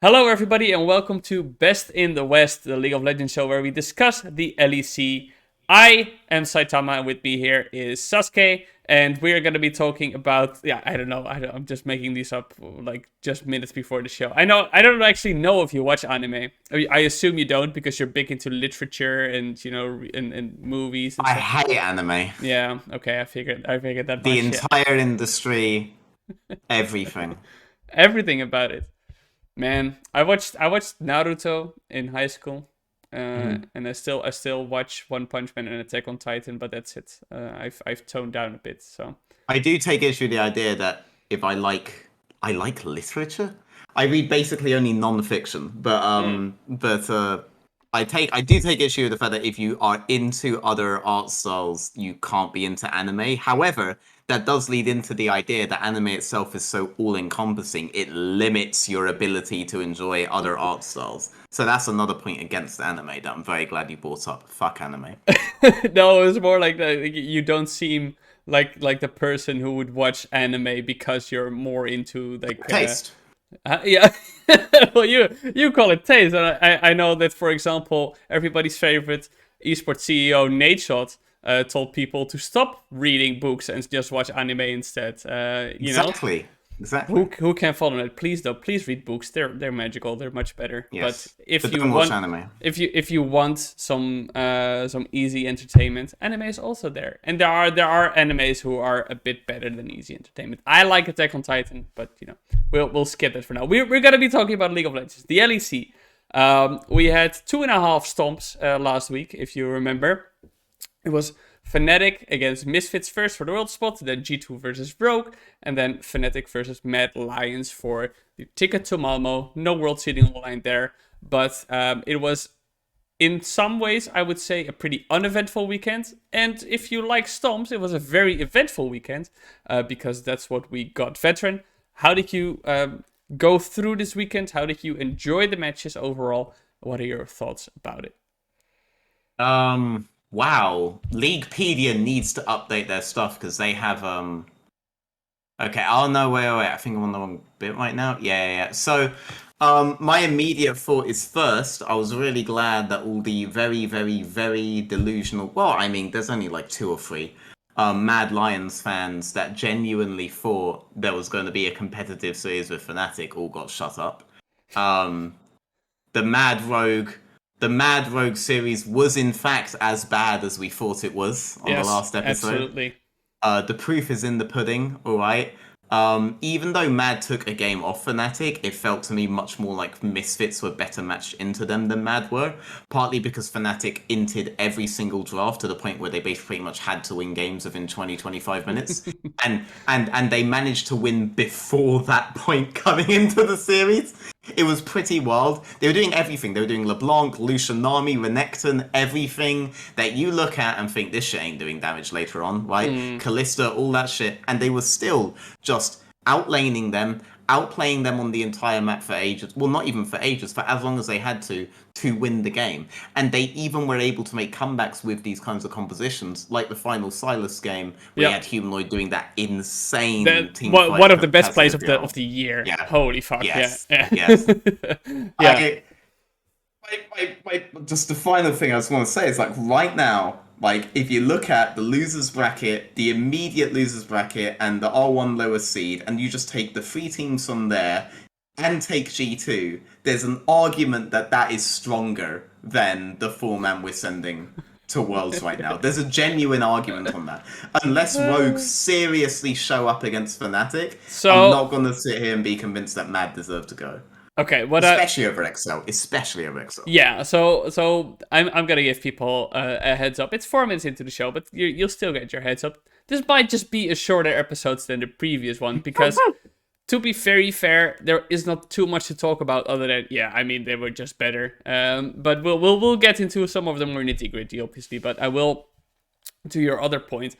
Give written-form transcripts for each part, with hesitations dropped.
Hello, everybody, and welcome to Best in the West, the League of Legends show where we discuss the LEC. I am Saitama, and with me here is Sasuke, and we're going to be talking about. I don't know. I'm just making these up like just minutes before the show. I don't actually know if you watch anime. I assume you don't because you're big into literature and and movies and I stuff. hate anime. Yeah. Okay. I figured that The much. Yeah. entire industry, everything. Everything about it. Man, I watched Naruto in high school, Mhm. and I still watch One Punch Man and Attack on Titan, but that's it. I've toned down a bit. So I do take issue with the idea that if I like literature. I read basically only non-fiction, mm. I do take issue with the fact that if you are into other art styles, you can't be into anime. However, that does lead into the idea that anime itself is so all-encompassing, it limits your ability to enjoy other art styles. So that's another point against anime that I'm very glad you brought up. Fuck anime. No, it's more like that. You don't seem like the person who would watch anime because you're more into Taste. yeah. Well, you call it taste, and I know that, for example, everybody's favorite esports CEO Nate Shot told people to stop reading books and just watch anime instead. Exactly. Exactly. Who can follow that? Please though, please read books. They're magical. They're much better. But Yes. if But you don't watch want anime. if you want some easy entertainment, anime is also there. And there are animes who are a bit better than easy entertainment. I like Attack on Titan, but we'll skip that for now. We're gonna be talking about League of Legends, the LEC. We had 2.5 stomps last week, if you remember. It was Fnatic against Misfits first for the world spot, then G2 versus Rogue, and then Fnatic versus Mad Lions for the ticket to Malmo. No world seeding on the line there, but it was in some ways, I would say, a pretty uneventful weekend. And if you like stomps, it was a very eventful weekend because that's what we got. Veteran, how did you go through this weekend? How did you enjoy the matches overall? What are your thoughts about it? Wow. Leaguepedia needs to update their stuff because they have okay, oh no, wait. I think I'm on the wrong bit right now. Yeah. So my immediate thought is first, I was really glad that all the very, very, very delusional, well, I mean, there's only like two or three Mad Lions fans that genuinely thought there was going to be a competitive series with Fnatic all got shut up. Um the Mad Rogue the Mad Rogue series was in fact as bad as we thought it was on the Yes, last episode. absolutely. The proof is in the pudding, all right. Even though Mad took a game off Fnatic, it felt to me much more like Misfits were better matched into them than Mad were. Partly because Fnatic inted every single draft to the point where they basically pretty much had to win games within 20-25 minutes. And they managed to win before that point coming into the series. It was pretty wild. They were doing everything. They were doing LeBlanc, Lucianami, Renekton, everything that you look at and think this shit ain't doing damage later on, right? Mm. Callista, all that shit. And they were still just outlaning them, outplaying them on the entire map for ages. Well, not even for ages, for as long as they had to win the game. And they even were able to make comebacks with these kinds of compositions, like the final Silas game, where you Yeah, had Humanoid doing that insane that team one fight of the best plays of the Cassiopeia. of the year. Yeah. Holy fuck, yeah, Yes. yeah, Yes. yeah. I just the final thing I just want to say is like right now, like if you look at the losers bracket, the immediate losers bracket, and the R1 lower seed, and you just take the three teams from there and take G2, there's an argument that that is stronger than the four-man we're sending to Worlds right now. There's a genuine argument on that. Unless Rogue seriously show up against Fnatic, I'm So not going to sit here and be convinced that Mad deserve to go. okay, what Especially over Excel. Especially over Excel. yeah, so I'm gonna give people a heads up. It's 4 minutes into the show, but you'll still get your heads up. This might just be a shorter episode than the previous one because, to be very fair, there is not too much to talk about other than I mean they were just better. But we'll get into some of the more nitty gritty, obviously. But I will, to your other point,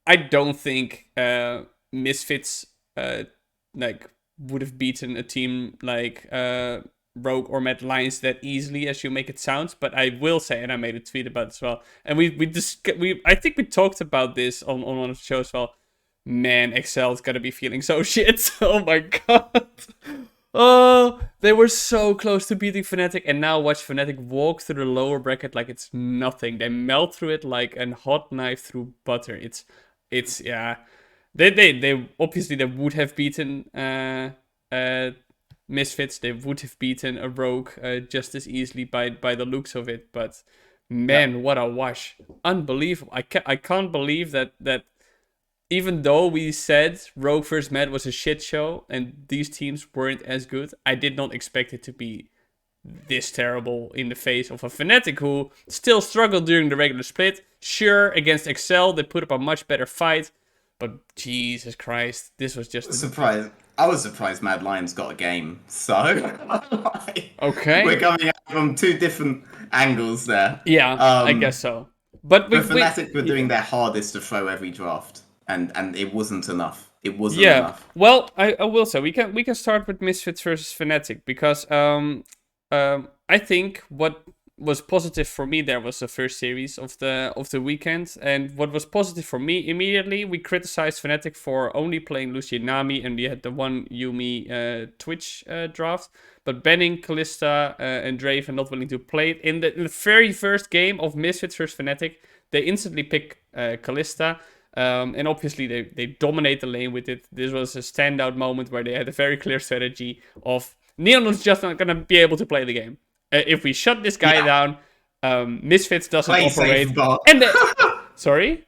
I don't think Misfits like would have beaten a team like Rogue or Mad Lions that easily as you make it sound. But I will say, and I made a tweet about it as well, and we I think we talked about this on one of the shows as well. Man, Excel's gotta be feeling so shit. Oh my god. Oh, they were so close to beating Fnatic, and now watch Fnatic walk through the lower bracket like it's nothing. They melt through it like a hot knife through butter. It's yeah. They obviously they would have beaten Misfits. They would have beaten a Rogue just as easily by the looks of it. But man, what a wash! Unbelievable. I can't believe that even though we said Rogue vs. Mad was a shit show and these teams weren't as good, I did not expect it to be this terrible in the face of a Fnatic who still struggled during the regular split. Sure, against Excel, they put up a much better fight, but Jesus Christ, this was just... I was surprised Mad Lions got a game, so... Okay. We're coming at it from two different angles there. Yeah, I guess so. But Fnatic were doing their hardest to throw every draft. And it wasn't enough. It wasn't enough. Well, I will say we can start with Misfits versus Fnatic because I think what was positive for me there was the first series of the weekend, and what was positive for me immediately, we criticized Fnatic for only playing Lucy and Nami, and we had the one Yumi Twitch draft, but banning Kalista and Draven, not willing to play it in the very first game of Misfits versus Fnatic. They instantly pick Kalista. And obviously they dominate the lane with it. This was a standout moment where they had a very clear strategy of Neon is just not going to be able to play the game. If we shut this guy down, Misfits doesn't operate. Safe bot. And sorry?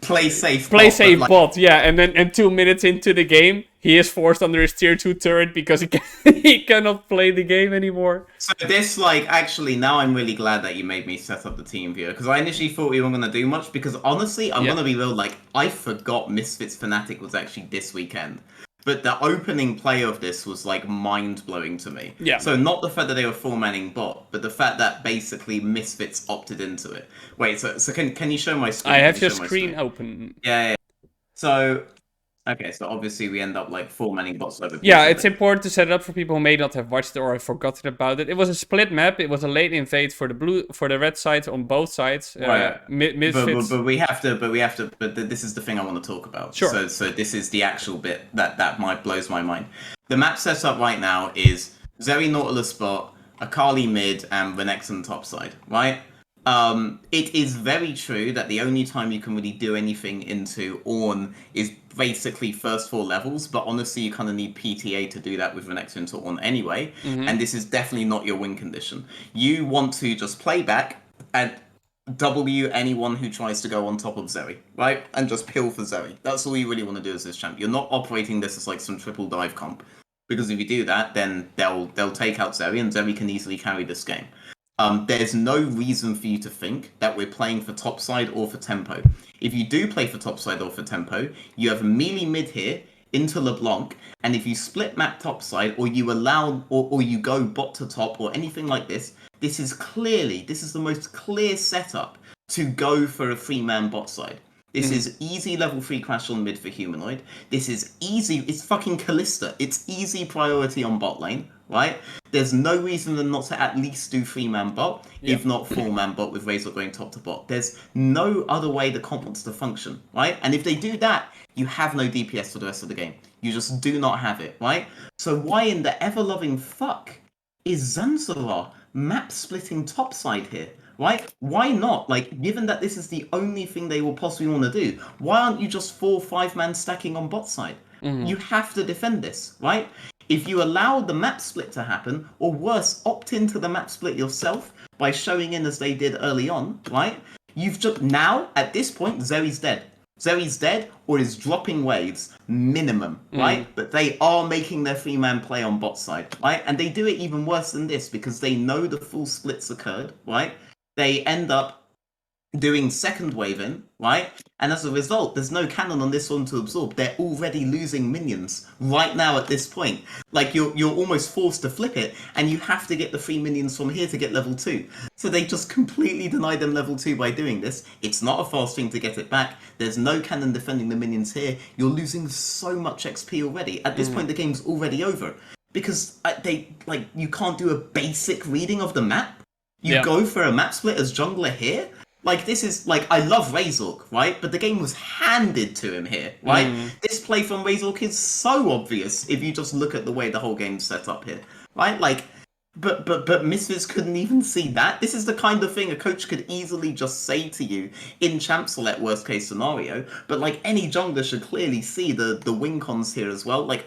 Play safe bot, yeah. And then 2 minutes into the game, he is forced under his tier 2 turret because he cannot play the game anymore. So this, actually, now I'm really glad that you made me set up the team viewer, because I initially thought we weren't going to do much, because honestly, I'm going to be real, I forgot Misfits Fnatic was actually this weekend. But the opening play of this was, mind-blowing to me. Yeah. So not the fact that they were four-manning bot, but the fact that basically Misfits opted into it. Wait, so can you show my screen? I have your screen open. Yeah. So... Okay, so obviously we end up four-manning bots over. Yeah, it's important to set it up for people who may not have watched it or have forgotten about it. It was a split map. It was a late invade for the red side on both sides. Right. Misfits. But this is the thing I want to talk about. Sure. So this is the actual bit that blows my mind. The map setup right now is Zeri Nautilus bot, Akali mid, and Renekton top side, right? It is very true that the only time you can really do anything into Ornn is basically first 4 levels, but honestly you kind of need PTA to do that with Renekton into Ornn anyway, and this is definitely not your win condition. You want to just play back and W anyone who tries to go on top of Zeri, right? And just pill for Zeri. That's all you really want to do as this champ. You're not operating this as some triple dive comp, because if you do that, then they'll take out Zeri, and Zeri can easily carry this game. There's no reason for you to think that we're playing for topside or for tempo. If you do play for topside or for tempo, you have a melee mid here into LeBlanc, and if you split map topside or you allow or you go bot to top or anything like this, this is the most clear setup to go for a 3-man bot side. This is easy level 3 crash on mid for Humanoid. This is easy. It's fucking Kalista. It's easy priority on bot lane, right? There's no reason them not to at least do 3-man bot, if not 4-man bot with Razork going top to bot. There's no other way the comp wants to function, right? And if they do that, you have no DPS for the rest of the game. You just do not have it, right? So why in the ever-loving fuck is Zanzibar map splitting topside here? Right? Why not? Given that this is the only thing they will possibly want to do, why aren't you just 4-5-man stacking on bot side? You have to defend this, right? If you allow the map split to happen, or worse, opt into the map split yourself by showing in as they did early on, right? You've just now, at this point, Zeri's dead. Zeri's dead or is dropping waves, minimum, right? But they are making their 3-man play on bot side, right? And they do it even worse than this because they know the full splits occurred, right? They end up doing second wave in, right? And as a result, there's no cannon on this one to absorb. They're already losing minions right now at this point. You're almost forced to flip it, and you have to get the 3 minions from here to get level 2. So they just completely deny them level 2 by doing this. It's not a fast thing to get it back. There's no cannon defending the minions here. You're losing so much XP already. At this point, the game's already over. Because you can't do a basic reading of the map. You go for a map split as jungler here? Like, this is, like, I love Razork, right? But the game was handed to him here, right? This play from Razork is so obvious if you just look at the way the whole game's set up here, right? Like, but Misfits couldn't even see that. This is the kind of thing a coach could easily just say to you in champ select worst case scenario. But like any jungler should clearly see the win cons here as well. Like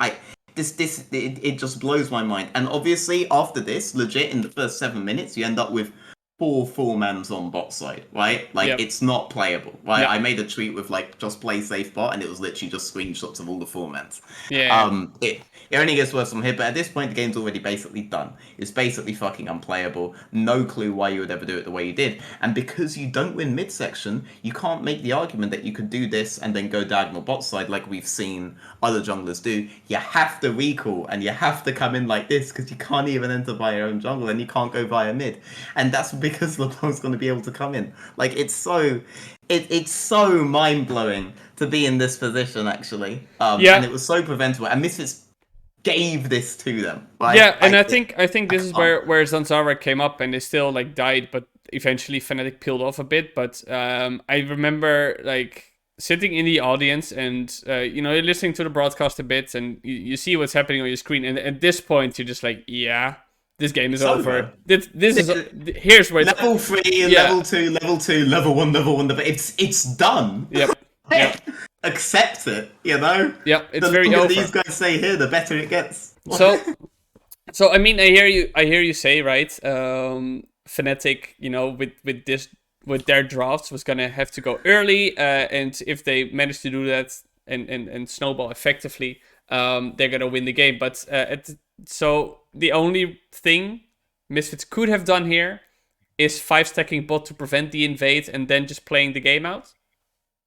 it just blows my mind. And obviously after this, legit in the first 7 minutes, you end up with four mans on bot side, right? Like it's not playable, right? Yep. I made a tweet with like just play safe bot, and it was literally just screenshots of all the four mans. Yeah. It only gets worse from here, but at this point the game's already basically done. It's basically fucking unplayable. No clue why you would ever do it the way you did. And because you don't win midsection, you can't make the argument that you could do this and then go diagonal bot side like we've seen other junglers do. You have to recall and you have to come in like this because you can't even enter via your own jungle and you can't go via mid. And that's because LeBlanc's going to be able to come in. Like, it's so mind-blowing to be in this position, actually. And it was so preventable. And Misfits gave this to them, right? Yeah, and I think this is where Zanzara came up and they still like died, but eventually Fnatic peeled off a bit. But I remember like sitting in the audience and you're listening to the broadcast a bit and you see what's happening on your screen, and at this point you're just like, yeah, this game is over. This is here's where level 3 and level 2, level 1, but it's done. Yep. Accept it, you know? Yep, it's the very over. These guys say here, the better it gets. So I mean, I hear you say, right? Fnatic, with their drafts was gonna have to go early, and if they manage to do that and snowball effectively, they're gonna win the game. But so the only thing Misfits could have done here is 5-stacking bot to prevent the invade and then just playing the game out.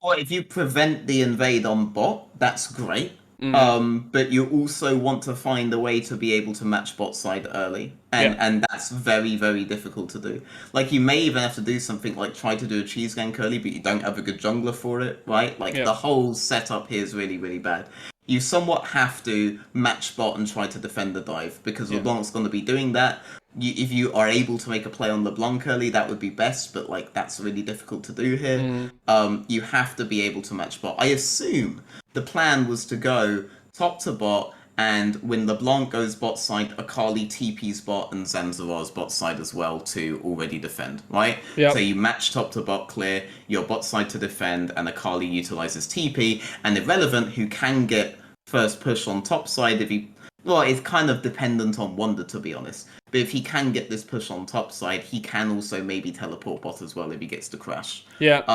Well, if you prevent the invade on bot, that's great. But you also want to find a way to be able to match bot side early. And that's very, very difficult to do. Like, you may even have to do something like try to do a cheese gank early, but you don't have a good jungler for it, right? Like, the whole setup here is really, really bad. You somewhat have to match bot and try to defend the dive, because LeBlanc's going to be doing that. If you are able to make a play on LeBlanc early, that would be best, but like that's really difficult to do here. You have to be able to match bot. I assume the plan was to go top to bot, and when LeBlanc goes bot side, Akali TP's bot and Zanzarar's bot side as well to already defend, right? Yep. So you match top to bot clear, your bot side to defend, and Akali utilizes TP, and Irrelevant, who can get first push on top side if he... Well, it's kind of dependent on Wunder, to be honest. But if he can get this push on top side, he can also maybe teleport bot as well if he gets to crash. Yeah.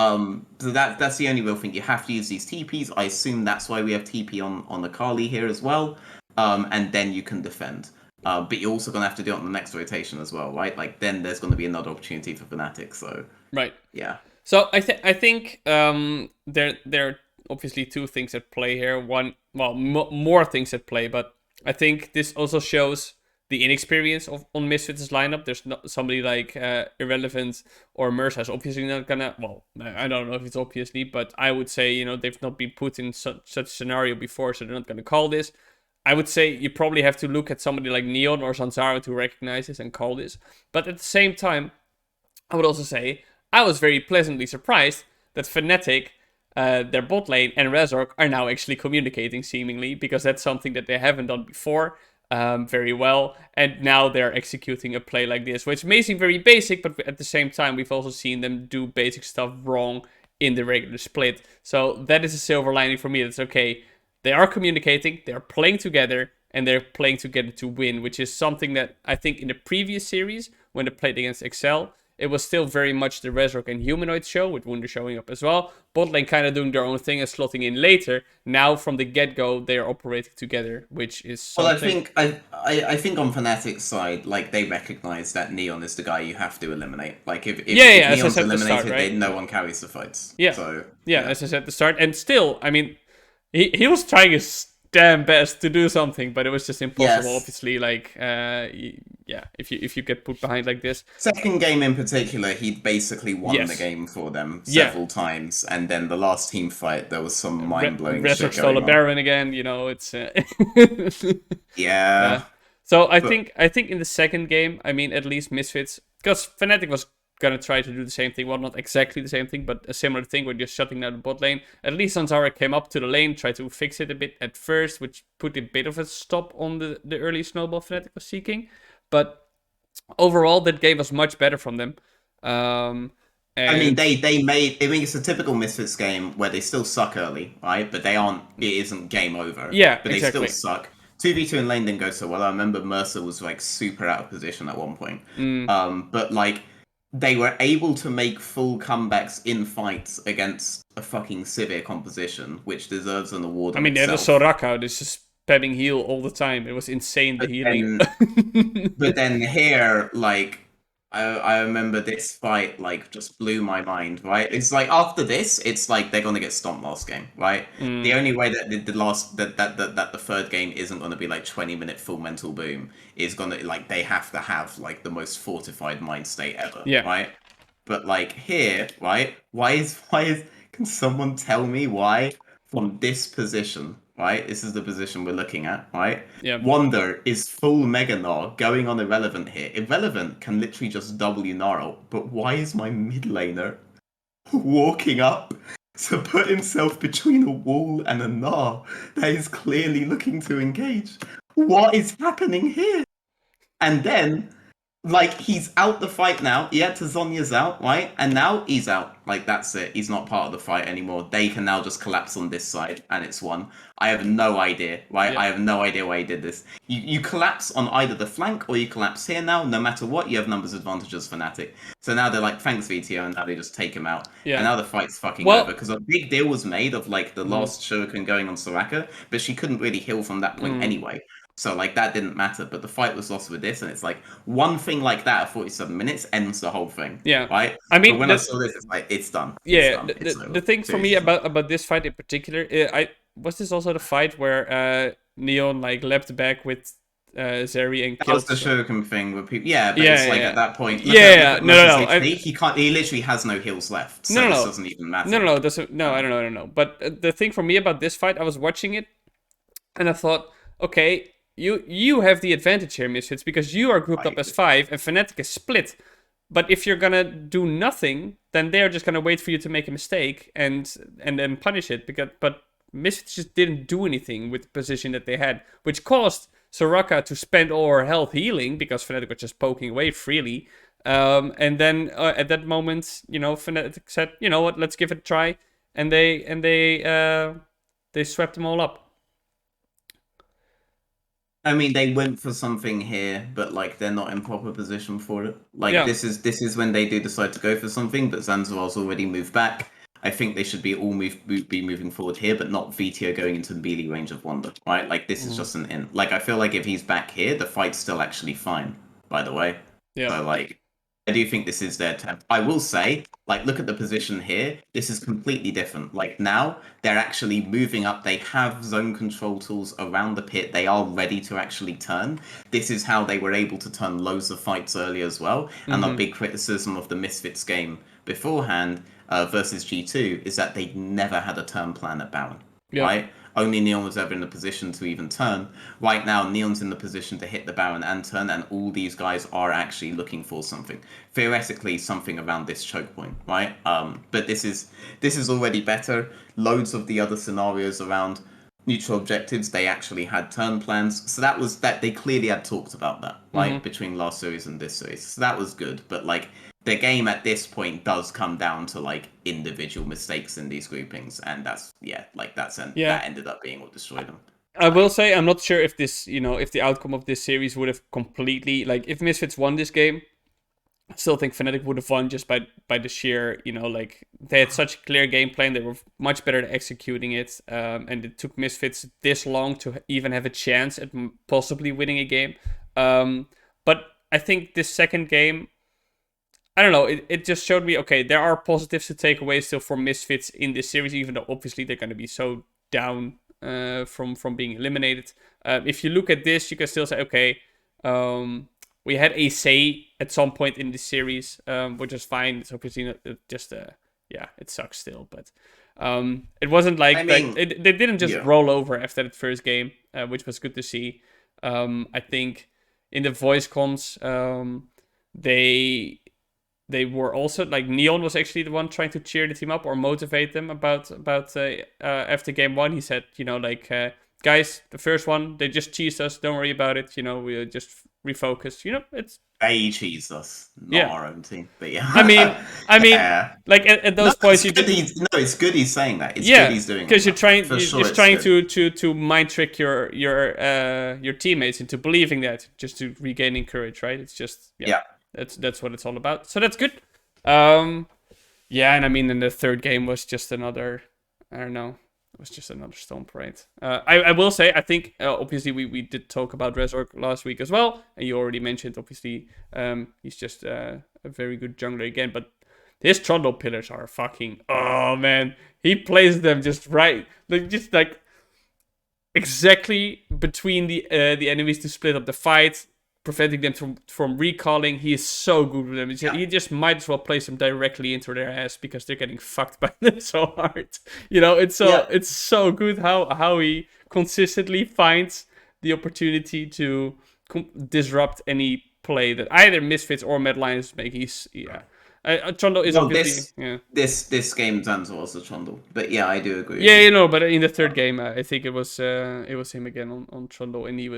So that's the only real thing. You have to use these TPs. I assume that's why we have TP on Akali here as well. And then you can defend. But you're also going to have to do it on the next rotation as well, right? Like, then there's going to be another opportunity for Fnatic, so... Right. Yeah. So I think there are obviously two things at play here. One, well, more things at play, but I think this also shows the inexperience on Misfits' lineup. There's not somebody like Irrelevant or Mercer is obviously not gonna... Well, I don't know if it's obviously, but I would say, they've not been put in such a scenario before, so they're not gonna call this. I would say you probably have to look at somebody like Neon or Zanzara to recognize this and call this. But at the same time, I would also say I was very pleasantly surprised that Fnatic, their bot lane, and Razork are now actually communicating, seemingly, because that's something that they haven't done before very well. And now they're executing a play like this, which may seem very basic, but at the same time, we've also seen them do basic stuff wrong in the regular split. So that is a silver lining for me. That's okay. They are communicating, they're playing together, and they're playing together to win, which is something that I think in the previous series, when they played against Excel, it was still very much the Razork and Humanoid show, with Wunder showing up as well. Botlane kind of doing their own thing and slotting in later. Now, from the get-go, they are operating together, which is something... Well, I think on Fnatic's side, like, they recognize that Neon is the guy you have to eliminate. Like, if Neon's eliminated, right? No one carries the fights. Yeah. So, yeah, as I said at the start. And still, I mean... He was trying his damn best to do something, but it was just impossible. Yes. Obviously, like, if you get put behind like this. Second game in particular, he basically won the game for them several times, and then the last team fight, there was some mind-blowing shit Razork stole a Baron again. It's yeah. So I think in the second game, I mean, at least Misfits, because Fnatic was gonna try to do the same thing. Well, not exactly the same thing, but a similar thing where just shutting down the bot lane. At least Zanzara came up to the lane, tried to fix it a bit at first, which put a bit of a stop on the early snowball Fnatic was seeking. But overall, that game was much better from them. I mean, they made. I mean, it's a typical Misfits game where they still suck early, right? But they aren't. It isn't game over. Yeah, but exactly. They still suck. 2v2 in lane didn't go so well. I remember Mercer was like super out of position at one point. But like they were able to make full comebacks in fights against a fucking severe composition, which deserves an award. I mean, they had a Soraka, this just spamming heal all the time. It was insane, the healing. But then here, like, I remember this fight, like, just blew my mind, right? It's like, after this, it's like they're gonna get stomped last game, right? The only way that the third game isn't gonna be like 20-minute full mental boom is gonna, like, they have to have, like, the most fortified mind state ever, right? But, like, here, right? Why is, can someone tell me why from this position, right? This is the position we're looking at, right? Yeah. Wunder is full Mega Gnar going on Irrelevant here. Irrelevant can literally just W Gnar, but why is my mid laner walking up to put himself between a wall and a Gnar that is clearly looking to engage? What is happening here? And then, like, he's out the fight now. Yeah, Tazonya's out, right? And now he's out. Like, that's it. He's not part of the fight anymore. They can now just collapse on this side, and it's won. I have no idea, right? I have no idea why he did this. You collapse on either the flank or you collapse here now. No matter what, you have numbers advantages for Fnatic. So now they're like, thanks, VTO, and now they just take him out. And now the fight's fucking over. Because a big deal was made of, like, the last Shuriken going on Soraka, but she couldn't really heal from that point anyway. So, like, that didn't matter, but the fight was lost with this, and it's like, one thing like that at 47 minutes ends the whole thing. Yeah. Right? I mean, but when I saw this, it's like, it's done. Yeah, it's done. The thing for me about this fight in particular, was this also the fight where Neon, like, leapt back with Zeri and killed... That was the Shuriken thing with people... Yeah, but it's like, at that point... No. He can't... He literally has no heals left, so this doesn't even matter. No, I don't know. But the thing for me about this fight, I was watching it, and I thought, okay... You have the advantage here, Misfits, because you are grouped up as 5 and Fnatic is split. But if you're gonna do nothing, then they're just gonna wait for you to make a mistake and then punish it. But Misfits just didn't do anything with the position that they had, which caused Soraka to spend all her health healing because Fnatic was just poking away freely. And then at that moment, you know, Fnatic said, you know what, let's give it a try, and they swept them all up. I mean, they went for something here, but like they're not in proper position for it. Like this is when they do decide to go for something, but Zanzibar's already moved back. I think they should be moving forward here, but not VTO going into the melee range of Wunder, right? Like this is just an in. Like I feel like if he's back here, the fight's still actually fine. By the way, so like I do think this is their attempt. I will say, like, look at the position here. This is completely different. Like, now, they're actually moving up. They have zone control tools around the pit. They are ready to actually turn. This is how they were able to turn loads of fights early as well. And the big criticism of the Misfits game beforehand versus G2 is that they never had a turn plan at Baron, right? Only Neon was ever in the position to even turn. Right now, Neon's in the position to hit the Baron and turn, and all these guys are actually looking for something. Theoretically, something around this choke point, right? But this is already better. Loads of the other scenarios around neutral objectives, they actually had turn plans. So that was that they clearly had talked about that, right? Between last series and this series. So that was good. But like the game at this point does come down to like individual mistakes in these groupings, and that ended up being what destroyed them. I will say I'm not sure if this, you know, if the outcome of this series would have completely, like, if Misfits won this game, I still think Fnatic would have won just by the sheer, you know, like, they had such a clear game plan. They were much better at executing it, and it took Misfits this long to even have a chance at possibly winning a game. But I think this second game, I don't know, it just showed me, okay, there are positives to take away still for Misfits in this series, even though obviously they're going to be so down from being eliminated. If you look at this, you can still say, okay, we had a say at some point in this series, which is fine. It's obviously not just, it sucks still, but it wasn't like, they didn't just roll over after that first game, which was good to see. I think in the voice comms, they were also like Neon was actually the one trying to cheer the team up or motivate them about after game one. He said, like guys, the first one they just cheesed us. Don't worry about it. We'll just refocus. It's They cheese us, not our own team. But yeah, I mean, yeah. like at those points, it's good he's saying that. It's good he's doing because you're trying good. to mind trick your teammates into believing that, just to regaining courage, right? It's just that's what it's all about. So that's good. And I mean, then the third game was just another, I don't know. It was just another stomp, right? I will say, I think, obviously, we did talk about Razork last week as well. And you already mentioned, obviously, he's just a very good jungler again. But his Trundle pillars are fucking... Oh, man. He plays them just right. Just like exactly between the enemies to split up the fight, preventing them from recalling. He is so good with them. He just might as well place them directly into their ass because they're getting fucked by them so hard. It's so good how he consistently finds the opportunity to disrupt any play that either Misfits or Mad Lions make. Trundle is obviously... This game turns also Trundle. But yeah, I do agree. But in the third game, I think it was him again on Trundle, and he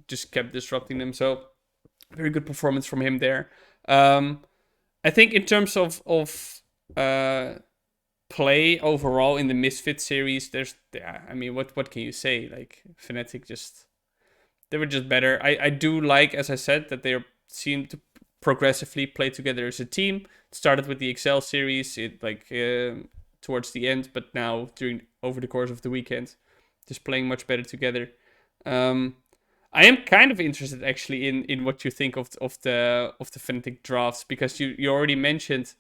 just kept disrupting them. So very good performance from him there. I think in terms of play overall in the Misfit series, what can you say? Like Fnatic they were just better. I do like, as I said, that they seem to progressively play together as a team. It started with the Excel series, towards the end, but now over the course of the weekend, just playing much better together. I am kind of interested actually in what you think of the Fnatic drafts, because you already mentioned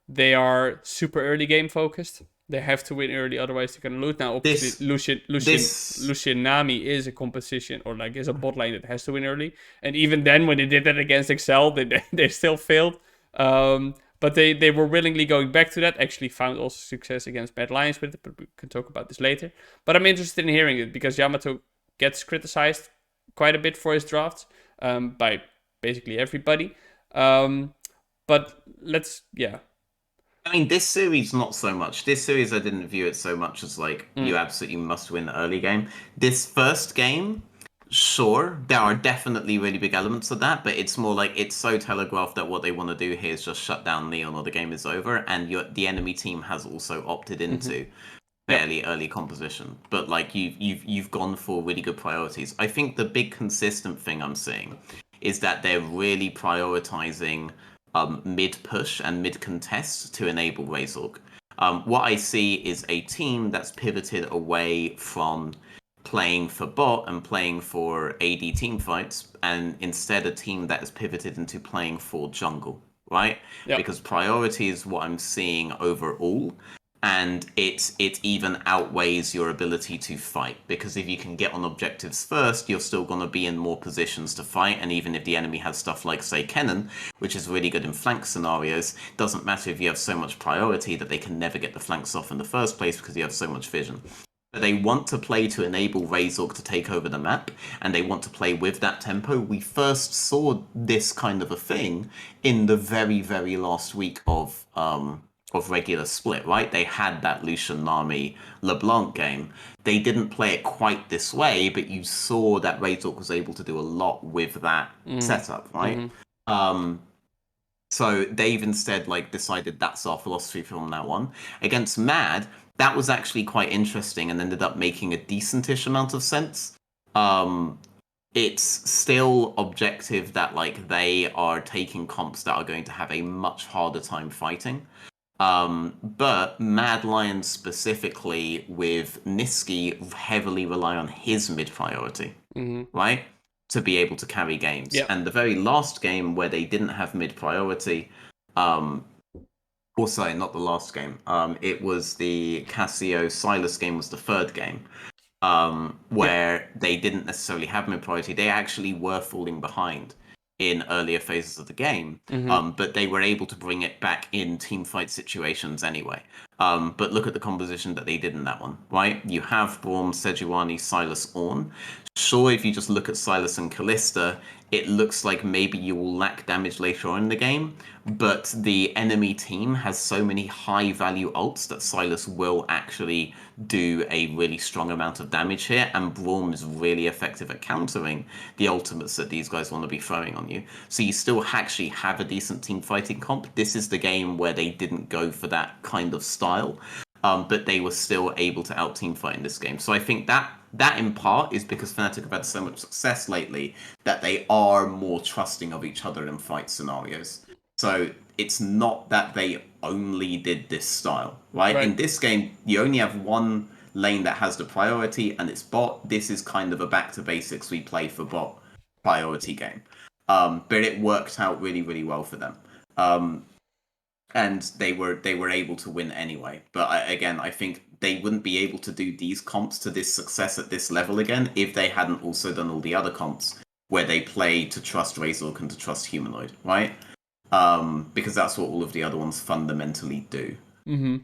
they are super early game focused. They have to win early, otherwise they're gonna lose. Now, obviously, Lucian Nami is a composition, or is a bot lane that has to win early. And even then, when they did that against Excel, they still failed. But they were willingly going back to that. Actually, found also success against Mad Lions with it, but we can talk about this later. But I'm interested in hearing it because Yamato gets criticized quite a bit for his drafts by basically everybody. But I mean, this series, not so much. This series, I didn't view it so much as you absolutely must win the early game. This first game, sure, there are definitely really big elements of that, but it's more like it's so telegraphed that what they want to do here is just shut down Neon or the game is over, and the enemy team has also opted into fairly early composition. But you've gone for really good priorities. I think the big consistent thing I'm seeing is that they're really prioritizing mid-push and mid-contest to enable Razork. What I see is a team that's pivoted away from playing for bot and playing for AD teamfights, and instead a team that is pivoted into playing for jungle, right? Yep. Because priority is what I'm seeing overall, and it even outweighs your ability to fight, because if you can get on objectives first, you're still going to be in more positions to fight, and even if the enemy has stuff like, say, Kennen, which is really good in flank scenarios, doesn't matter if you have so much priority that they can never get the flanks off in the first place because you have so much vision. But they want to play to enable Razork to take over the map, and they want to play with that tempo. We first saw this kind of a thing in the very, very last week of regular split, right? They had that Lucian Nami LeBlanc game. They didn't play it quite this way, but you saw that Razork was able to do a lot with that setup, right? So they've instead decided that's our philosophy from now on. Against Mad, that was actually quite interesting and ended up making a decentish amount of sense. It's still objective that they are taking comps that are going to have a much harder time fighting. But Mad Lions specifically with Niski heavily rely on his mid priority, right? To be able to carry games. Yep. And the very last game where they didn't have mid priority, sorry, not the last game. It was the Cassio Silas game was the third game, where they didn't necessarily have mid priority. They actually were falling behind in earlier phases of the game, but they were able to bring it back in team fight situations anyway. But look at the composition that they did in that one, right? You have Braum, Sejuani, Silas, Ornn. Sure, if you just look at Silas and Callista, it looks like maybe you will lack damage later on in the game, but the enemy team has so many high value ults that Silas will actually do a really strong amount of damage here, and Braum is really effective at countering the ultimates that these guys want to be throwing on you. So you still actually have a decent team fighting comp. This is the game where they didn't go for that kind of style, but they were still able to out team fight in this game. So I think that in part is because Fnatic have had so much success lately that they are more trusting of each other in fight scenarios. So it's not that they only did this style, right? In this game, you only have one lane that has the priority, and it's bot. This is kind of a back to basics we play for bot priority game. But it worked out really, really well for them. And they were able to win anyway. But I think they wouldn't be able to do these comps to this success at this level again if they hadn't also done all the other comps where they play to trust Razork and to trust Humanoid, right? Because that's what all of the other ones fundamentally do. Mm-hmm.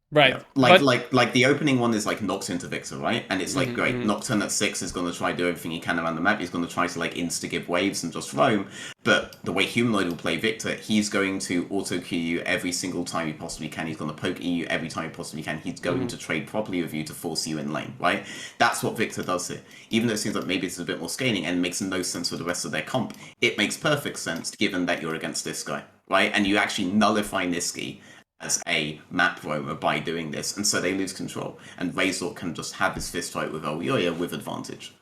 Right. Yeah. Like the opening one is like Nocturne to Victor, right? And it's like, great, Nocturne at 6 is going to try to do everything he can around the map. He's going to try to like insta-give waves and just roam. But the way Humanoid will play Victor, he's going to auto-Q you every single time he possibly can. He's going to poke you every time he possibly can. He's going to trade properly with you to force you in lane, right? That's what Victor does here. Even though it seems like maybe it's a bit more scaling and makes no sense for the rest of their comp, it makes perfect sense given that you're against this guy, right? And you actually nullify Niski as a map roamer by doing this, and so they lose control. And Razork can just have his fist fight with Elyoya with advantage.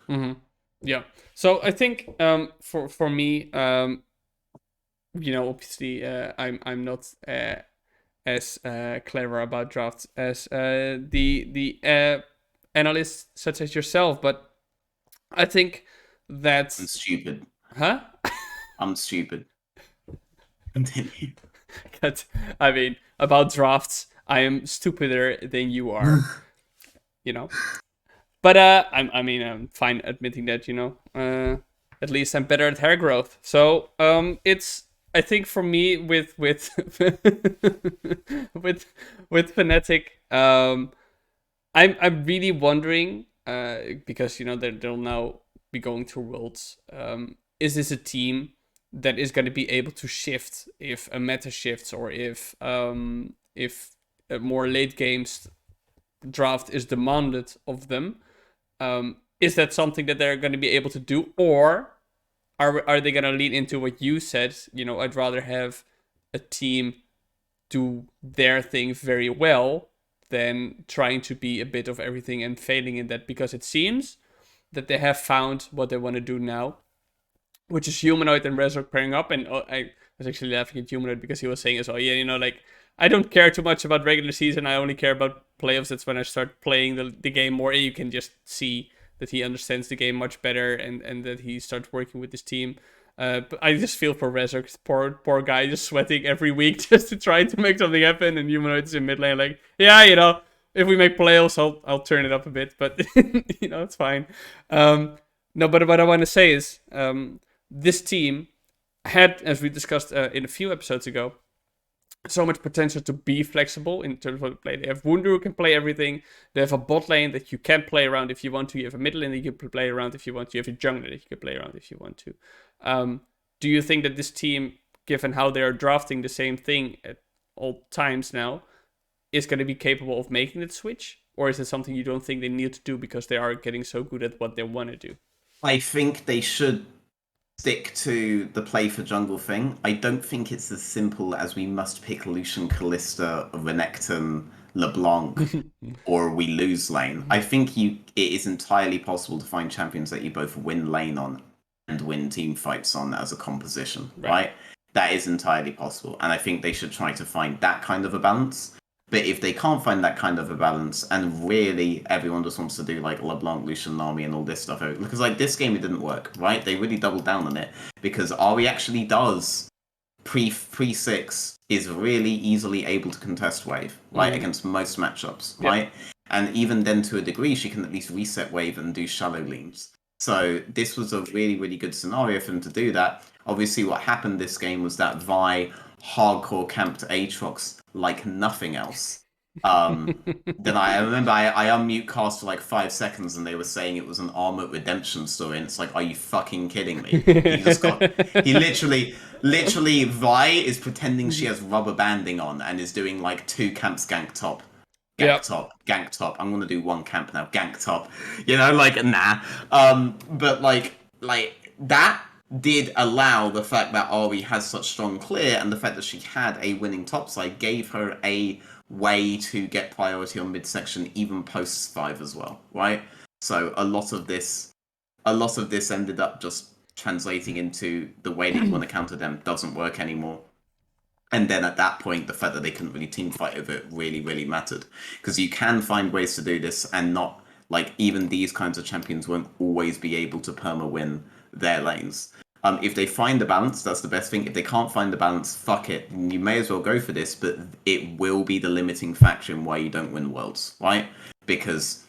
Yeah. So I think for me, obviously I'm not as clever about drafts as the analysts such as yourself, but I think that I'm stupid. Huh? I'm stupid. Continue. I mean, about drafts, I am stupider than you are. But I'm fine admitting that. At least I'm better at hair growth. So it's, I think for me with with Fnatic, I'm really wondering because they'll now be going through Worlds. Is this a team that is going to be able to shift if a meta shifts, or if a more late games draft is demanded of them? Is that something that they're going to be able to do, or are they going to lean into what you said? I'd rather have a team do their thing very well than trying to be a bit of everything and failing in that, because it seems that they have found what they want to do now, which is Humanoid and Razork pairing up. And I was actually laughing at Humanoid because he was saying as well, I don't care too much about regular season. I only care about playoffs. That's when I start playing the game more. And you can just see that he understands the game much better, and that he starts working with his team. But I just feel for Razork, poor guy, just sweating every week just to try to make something happen. And Humanoid's in mid lane, like, yeah, if we make playoffs, I'll turn it up a bit, but it's fine. No, but what I want to say is, this team had, as we discussed in a few episodes ago, so much potential to be flexible in terms of what they play. They have Wunder who can play everything. They have a bot lane that you can play around if you want to. You have a mid lane that you can play around if you want to. You have a jungler that you can play around if you want to. Do you think that this team, given how they are drafting the same thing at all times now, is going to be capable of making that switch? Or is it something you don't think they need to do because they are getting so good at what they want to do? I think they should stick to the play for jungle thing. I don't think it's as simple as we must pick Lucian, Callista, Renekton, LeBlanc, or we lose lane. I think it is entirely possible to find champions that you both win lane on and win team fights on as a composition, right? That is entirely possible. And I think they should try to find that kind of a balance. But if they can't find that kind of a balance, and really everyone just wants to do like LeBlanc, Lucian, Nami, and all this stuff, because like this game it didn't work, right? They really doubled down on it because Ari actually does pre 6 is really easily able to contest wave, right, against most matchups, right? And even then, to a degree, she can at least reset wave and do shallow leans. So this was a really, really good scenario for them to do that. Obviously, what happened this game was that Vi hardcore camped Aatrox like nothing else. Then I remember I unmute cast for like 5 seconds and they were saying it was an Armored Redemption story, and it's like, are you fucking kidding me? He literally, Vi is pretending she has rubber banding on and is doing like 2 camps gank top. Gank Yeah. top, gank top. I'm gonna do 1 camp now, gank top. Like nah. But like that did allow the fact that Ari has such strong clear, and the fact that she had a winning topside gave her a way to get priority on midsection even post 5 as well, right? So a lot of this ended up just translating into the way that you want to counter them doesn't work anymore. And then at that point, the fact that they couldn't really team fight over it really, really mattered. Because you can find ways to do this, and not like even these kinds of champions won't always be able to perma win their lanes. If they find the balance, that's the best thing. If they can't find the balance, fuck it. You may as well go for this, but it will be the limiting factor in why you don't win worlds, right? Because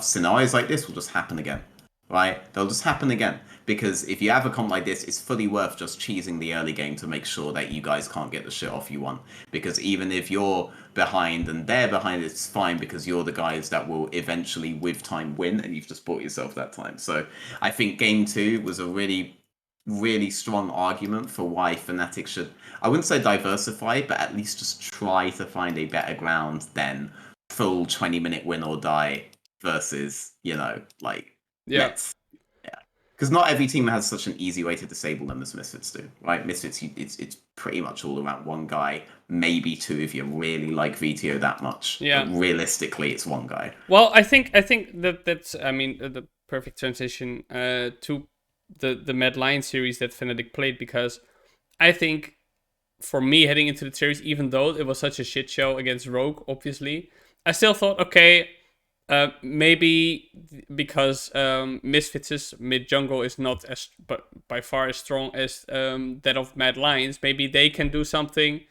scenarios like this will just happen again, right? They'll just happen again. Because if you have a comp like this, it's fully worth just cheesing the early game to make sure that you guys can't get the shit off you want. Because even if you're behind and they're behind, it's fine because you're the guys that will eventually, with time, win, and you've just bought yourself that time. So I think Game 2 was a really, really strong argument for why Fnatic should, I wouldn't say diversify, but at least just try to find a better ground than full 20-minute win or die versus, let's. Because not every team has such an easy way to disable them as Misfits do, right? Misfits, it's pretty much all around one guy, maybe 2 if you really like VTO that much. Yeah. But realistically, it's one guy. Well, I think that's the perfect transition to the Mad Lion series that Fnatic played, because I think for me heading into the series, even though it was such a shit show against Rogue, obviously, I still thought, okay, maybe because Misfits' mid jungle is not as, but by far as strong as that of Mad Lions, maybe they can do something.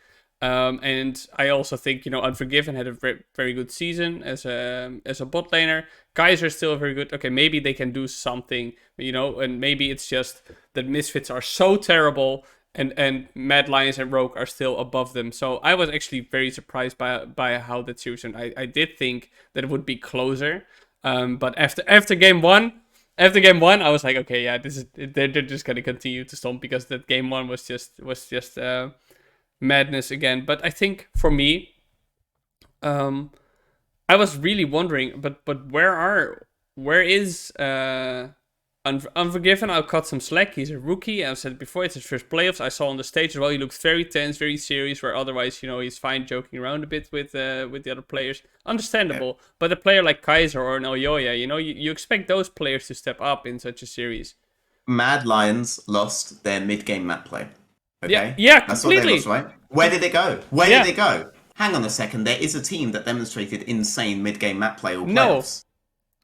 And I also think, Unforgiven had a very, very good season as a bot laner. Guys are still very good. Okay, maybe they can do something, and maybe it's just that Misfits are so terrible and Mad Lions and Rogue are still above them. So I was actually very surprised by how that series went. I did think that it would be closer. But after game one, I was like, okay, yeah, they're just gonna continue to stomp, because that game one was just madness again. But I think for me, I was really wondering, but where is Unforgiven? I'll cut some slack. He's a rookie. I said before, it's his first playoffs. I saw on the stage as well. He looked very tense, very serious. Where otherwise, he's fine joking around a bit with the other players. Understandable. Yeah. But a player like Kaiser or an Elyoya, you expect those players to step up in such a series. Mad Lions lost their mid-game map play. Okay? Yeah, that's completely. What they lost, right? Where did it go? Where did it go? Hang on a second. There is a team that demonstrated insane mid-game map play all playoffs. No.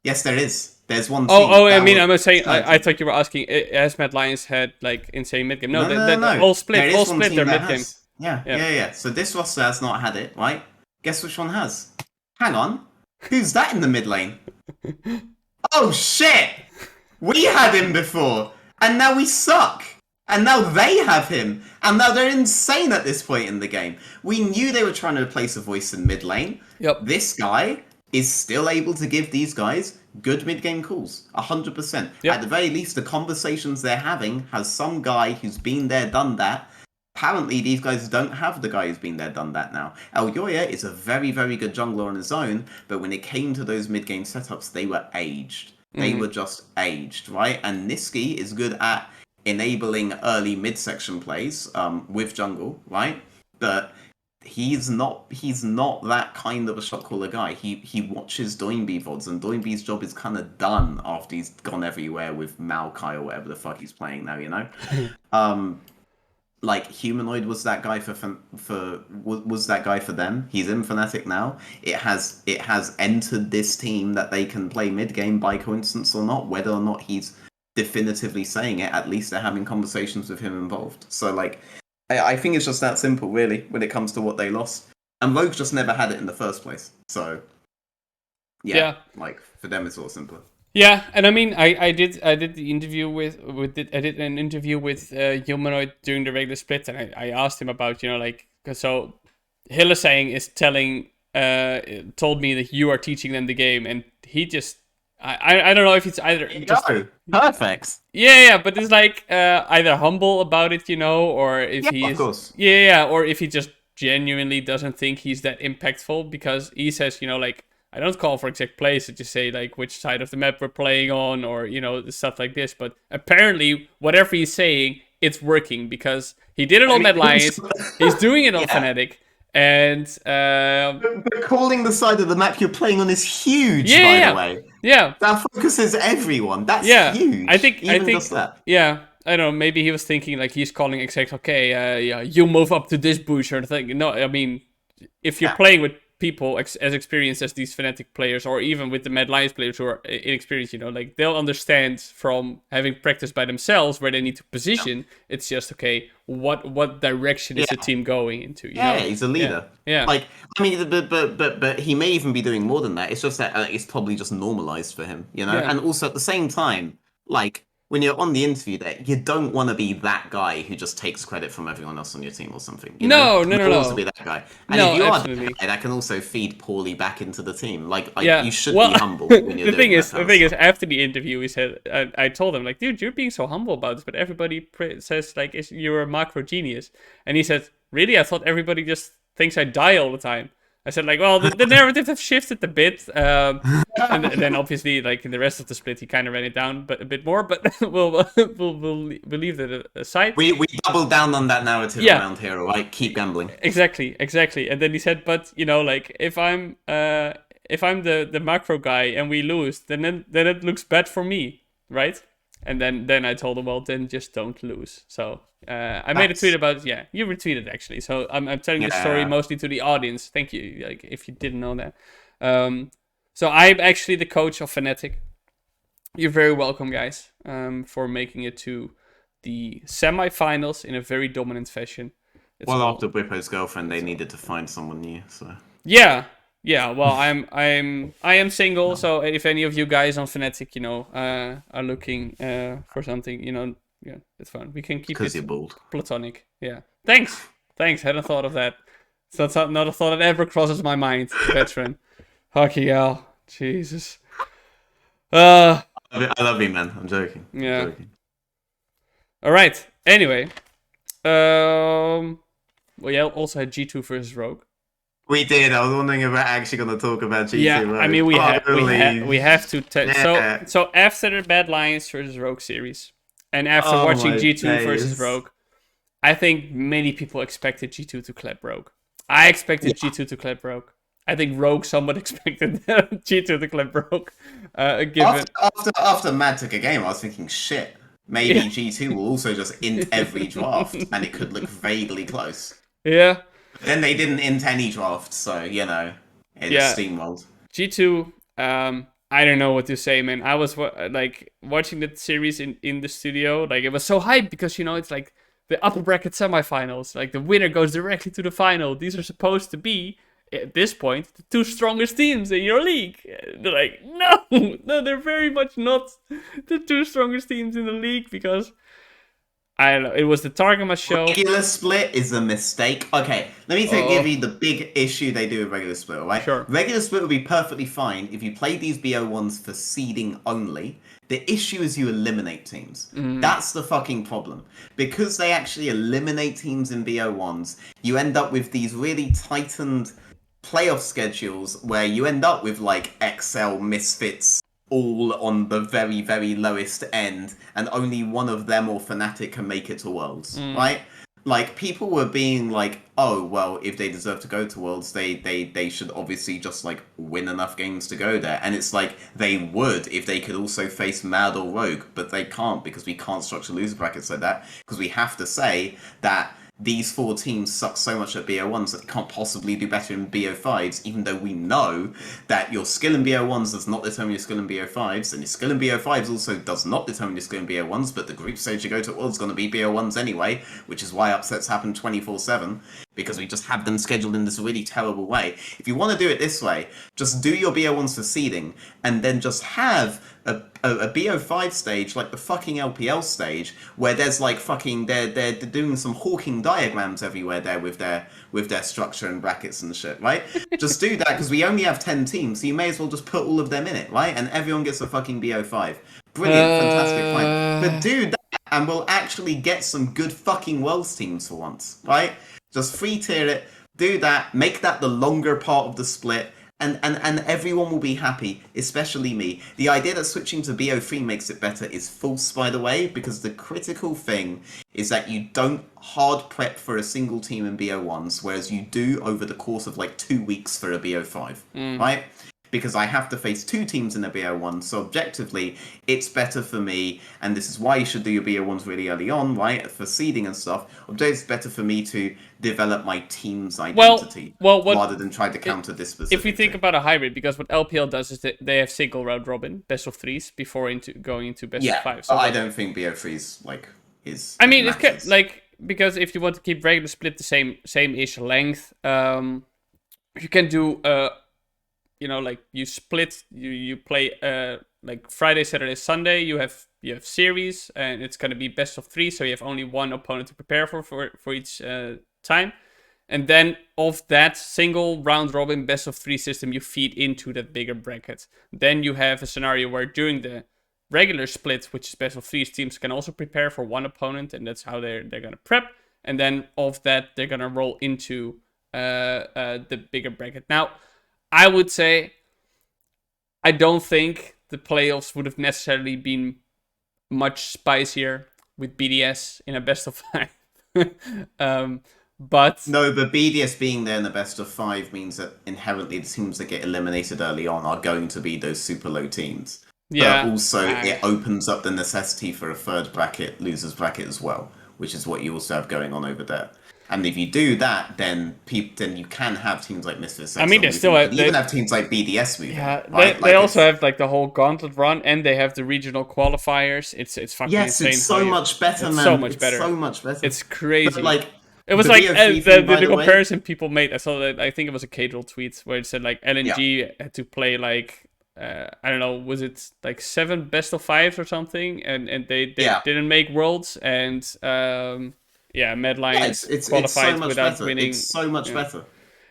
Yes, there is. There's one team. I'm saying. I thought you were asking, has Mad Lions had like insane mid game? No. All split. All split their mid game. Yeah. So this roster has not had it, right? Guess which one has? Hang on. Who's that in the mid lane? Oh shit! We had him before, and now we suck. And now they have him, and now they're insane at this point in the game. We knew they were trying to replace a voice in mid lane. Yep. This guy is still able to give these guys good mid-game calls, 100%. Yep. At the very least, the conversations they're having has some guy who's been there, done that. Apparently, these guys don't have the guy who's been there, done that now. Elyoya is a very, very good jungler on his own, but when it came to those mid-game setups, they were aged. They were just aged, right? And Niski is good at enabling early midsection plays with jungle, right? But he's not that kind of a shot caller guy. He watches Doinby VODs, and Doinby's job is kind of done after he's gone everywhere with Maokai or whatever the fuck he's playing now, Like Humanoid was that guy was that guy for them. He's in Fnatic now. It has entered this team that they can play mid game by coincidence or not, whether or not he's definitively saying it. At least they're having conversations with him involved. So like, I think it's just that simple, really, when it comes to what they lost. And Rogue just never had it in the first place. So, yeah. Like, for them, it's all simpler. Yeah, and I mean, I did the interview with an interview with Humanoid during the regular split, and I asked him about, so Hylissang is telling told me that you are teaching them the game, and he just I don't know if it's either just Perfect. yeah, but it's like either humble about it, or if Yeah, of course. or if he just genuinely doesn't think he's that impactful, because he says, like, I don't call for exact plays, I just say like which side of the map we're playing on, or stuff like this. But apparently, whatever he's saying, it's working, because he did it on Mad Lions, he's doing it on Fnatic, and But calling the side of the map you're playing on is huge, by the way. Yeah. That focuses everyone. That's huge. I think just that. Yeah. I don't know, maybe he was thinking like he's calling exact, okay, you move up to this bush or thing. No, I mean, if you're playing with people as experienced as these Fnatic players, or even with the Mad Lions players who are inexperienced, like they'll understand from having practiced by themselves where they need to position. It's just, okay, what direction is the team going into? You know? He's a leader. Yeah. Like, I mean, but he may even be doing more than that. It's just that it's probably just normalized for him, And also at the same time, like, when you're on the interview there, you don't want to be that guy who just takes credit from everyone else on your team or something. No. You want to be that guy. And if you absolutely. are that guy, that can also feed poorly back into the team. Like, you should be humble when you're the thing doing is, after the interview, he said, I told him, like, dude, you're being so humble about this, but everybody says, like, you're a macro genius. And he said, really? I thought everybody just thinks I die all the time. I said, like, well, the narrative have shifted a bit, and then obviously, like, in the rest of the split, he kind of ran it down a bit more. But we'll leave that aside. We doubled down on that narrative around here, right? Keep gambling. Exactly. And then he said, but like, if I'm the macro guy and we lose, then it looks bad for me, right? And then I told him, well, then just don't lose. So I made a tweet about it. Yeah, you retweeted actually. So I'm telling this story mostly to the audience. Thank you. Like, if you didn't know that. So I'm actually the coach of Fnatic. You're very welcome, guys, for making it to the semifinals in a very dominant fashion. After Whippo's girlfriend, they needed to find someone new. So yeah, well, I am single, so if any of you guys on Fnatic, are looking for something, it's fun. We can keep it you're bald. Platonic. Yeah. Thanks. Hadn't thought of that. So that's not a thought that ever crosses my mind, veteran. Hockey gal. Jesus. I love you, man. I'm joking. Yeah. All right. Anyway, we also had G2 versus Rogue. We did. I was wondering if we're actually going to talk about G2. Yeah, Rogue. I mean, we have to. So after the Mad Lions versus Rogue series, and after watching G2 versus Rogue, I think many people expected G2 to clap Rogue. I expected G2 to clap Rogue. I think Rogue somewhat expected G2 to clap Rogue. After Mad took a game, I was thinking, shit, maybe G2 will also just int every draft, and it could look vaguely close. Yeah. Then they didn't int any draft, so, it's steamrolled. G2, I don't know what to say, man. I was watching the series in the studio. Like, it was so hyped because, it's like the upper bracket semifinals. Like, the winner goes directly to the final. These are supposed to be, at this point, the two strongest teams in your league. They're like, no, they're very much not the two strongest teams in the league, because I don't know. It was the Targama show. Regular split is a mistake. Okay, let me give you the big issue they do with regular split, alright? Sure. Regular split would be perfectly fine if you play these BO1s for seeding only. The issue is you eliminate teams. That's the fucking problem. Because they actually eliminate teams in BO1s, you end up with these really tightened playoff schedules where you end up with, like, XL misfits all on the very, very lowest end, and only one of them or Fnatic can make it to Worlds, right? Like, people were being like, oh, well, if they deserve to go to Worlds, they should obviously just, like, win enough games to go there. And it's like, they would if they could also face Mad or Rogue, but they can't, because we can't structure loser brackets like that, because we have to say that these four teams suck so much at BO1s that they can't possibly do better in BO5s, even though we know that your skill in BO1s does not determine your skill in BO5s, and your skill in BO5s also does not determine your skill in BO1s, but the group stage you go to is going to be BO1s anyway, which is why upsets happen 24/7, because we just have them scheduled in this really terrible way. If you want to do it this way, just do your BO1s for seeding, and then just have a BO5 stage like the fucking LPL stage, where there's like fucking they're doing some hawking diagrams everywhere there with their structure and brackets and shit, right? Just do that, because we only have 10 teams, so you may as well just put all of them in it, right? And everyone gets a fucking BO5. Brilliant, fantastic, fine. But do that, and we'll actually get some good fucking Worlds teams for once, right? Just free tier it, do that, make that the longer part of the split, and everyone will be happy, especially me. The idea that switching to BO3 makes it better is false, by the way, because the critical thing is that you don't hard prep for a single team in BO1s, whereas you do over the course of like 2 weeks for a BO5, right? Because I have to face 2 teams in a BO1, so objectively, it's better for me, and this is why you should do your BO1s really early on, right, for seeding and stuff. Objectively, it's better for me to develop my team's identity, rather than try to counter this specific if we think about a hybrid, because what LPL does is that they have single round robin, best of 3s, before going into best of 5. So I don't think BO3's, is... I mean, it's because if you want to keep regular split the same-ish length, you can do... you split, you play like Friday, Saturday, Sunday. You have series, and it's gonna be best of 3, so you have only one opponent to prepare for each time, and then of that single round robin best of 3 system, you feed into that bigger bracket. Then you have a scenario where during the regular split, which is best of 3, teams can also prepare for one opponent, and that's how they're gonna prep. And then of that, they're gonna roll into the bigger bracket. Now, I would say I don't think the playoffs would have necessarily been much spicier with BDS in a best of 5. But no, but BDS being there in the best of 5 means that inherently the teams that get eliminated early on are going to be those super low teams. Yeah, but also it opens up the necessity for a third bracket, losers bracket as well, which is what you also have going on over there. And if you do that, then you can have teams like Misfits. I mean, they still even have teams like BDS moving. Yeah, right? they also have like the whole gauntlet run, and they have the regional qualifiers. It's fucking insane. It's so much better, man. So much better. So much better. It's crazy. But, it was like the comparison people made. I saw that. I think it was a Cadrel tweet where it said like LNG had to play like I don't know, was it like 7 best of 5s or something, and they didn't make worlds, and Mad Lions qualified so without better. winning. It's so much better.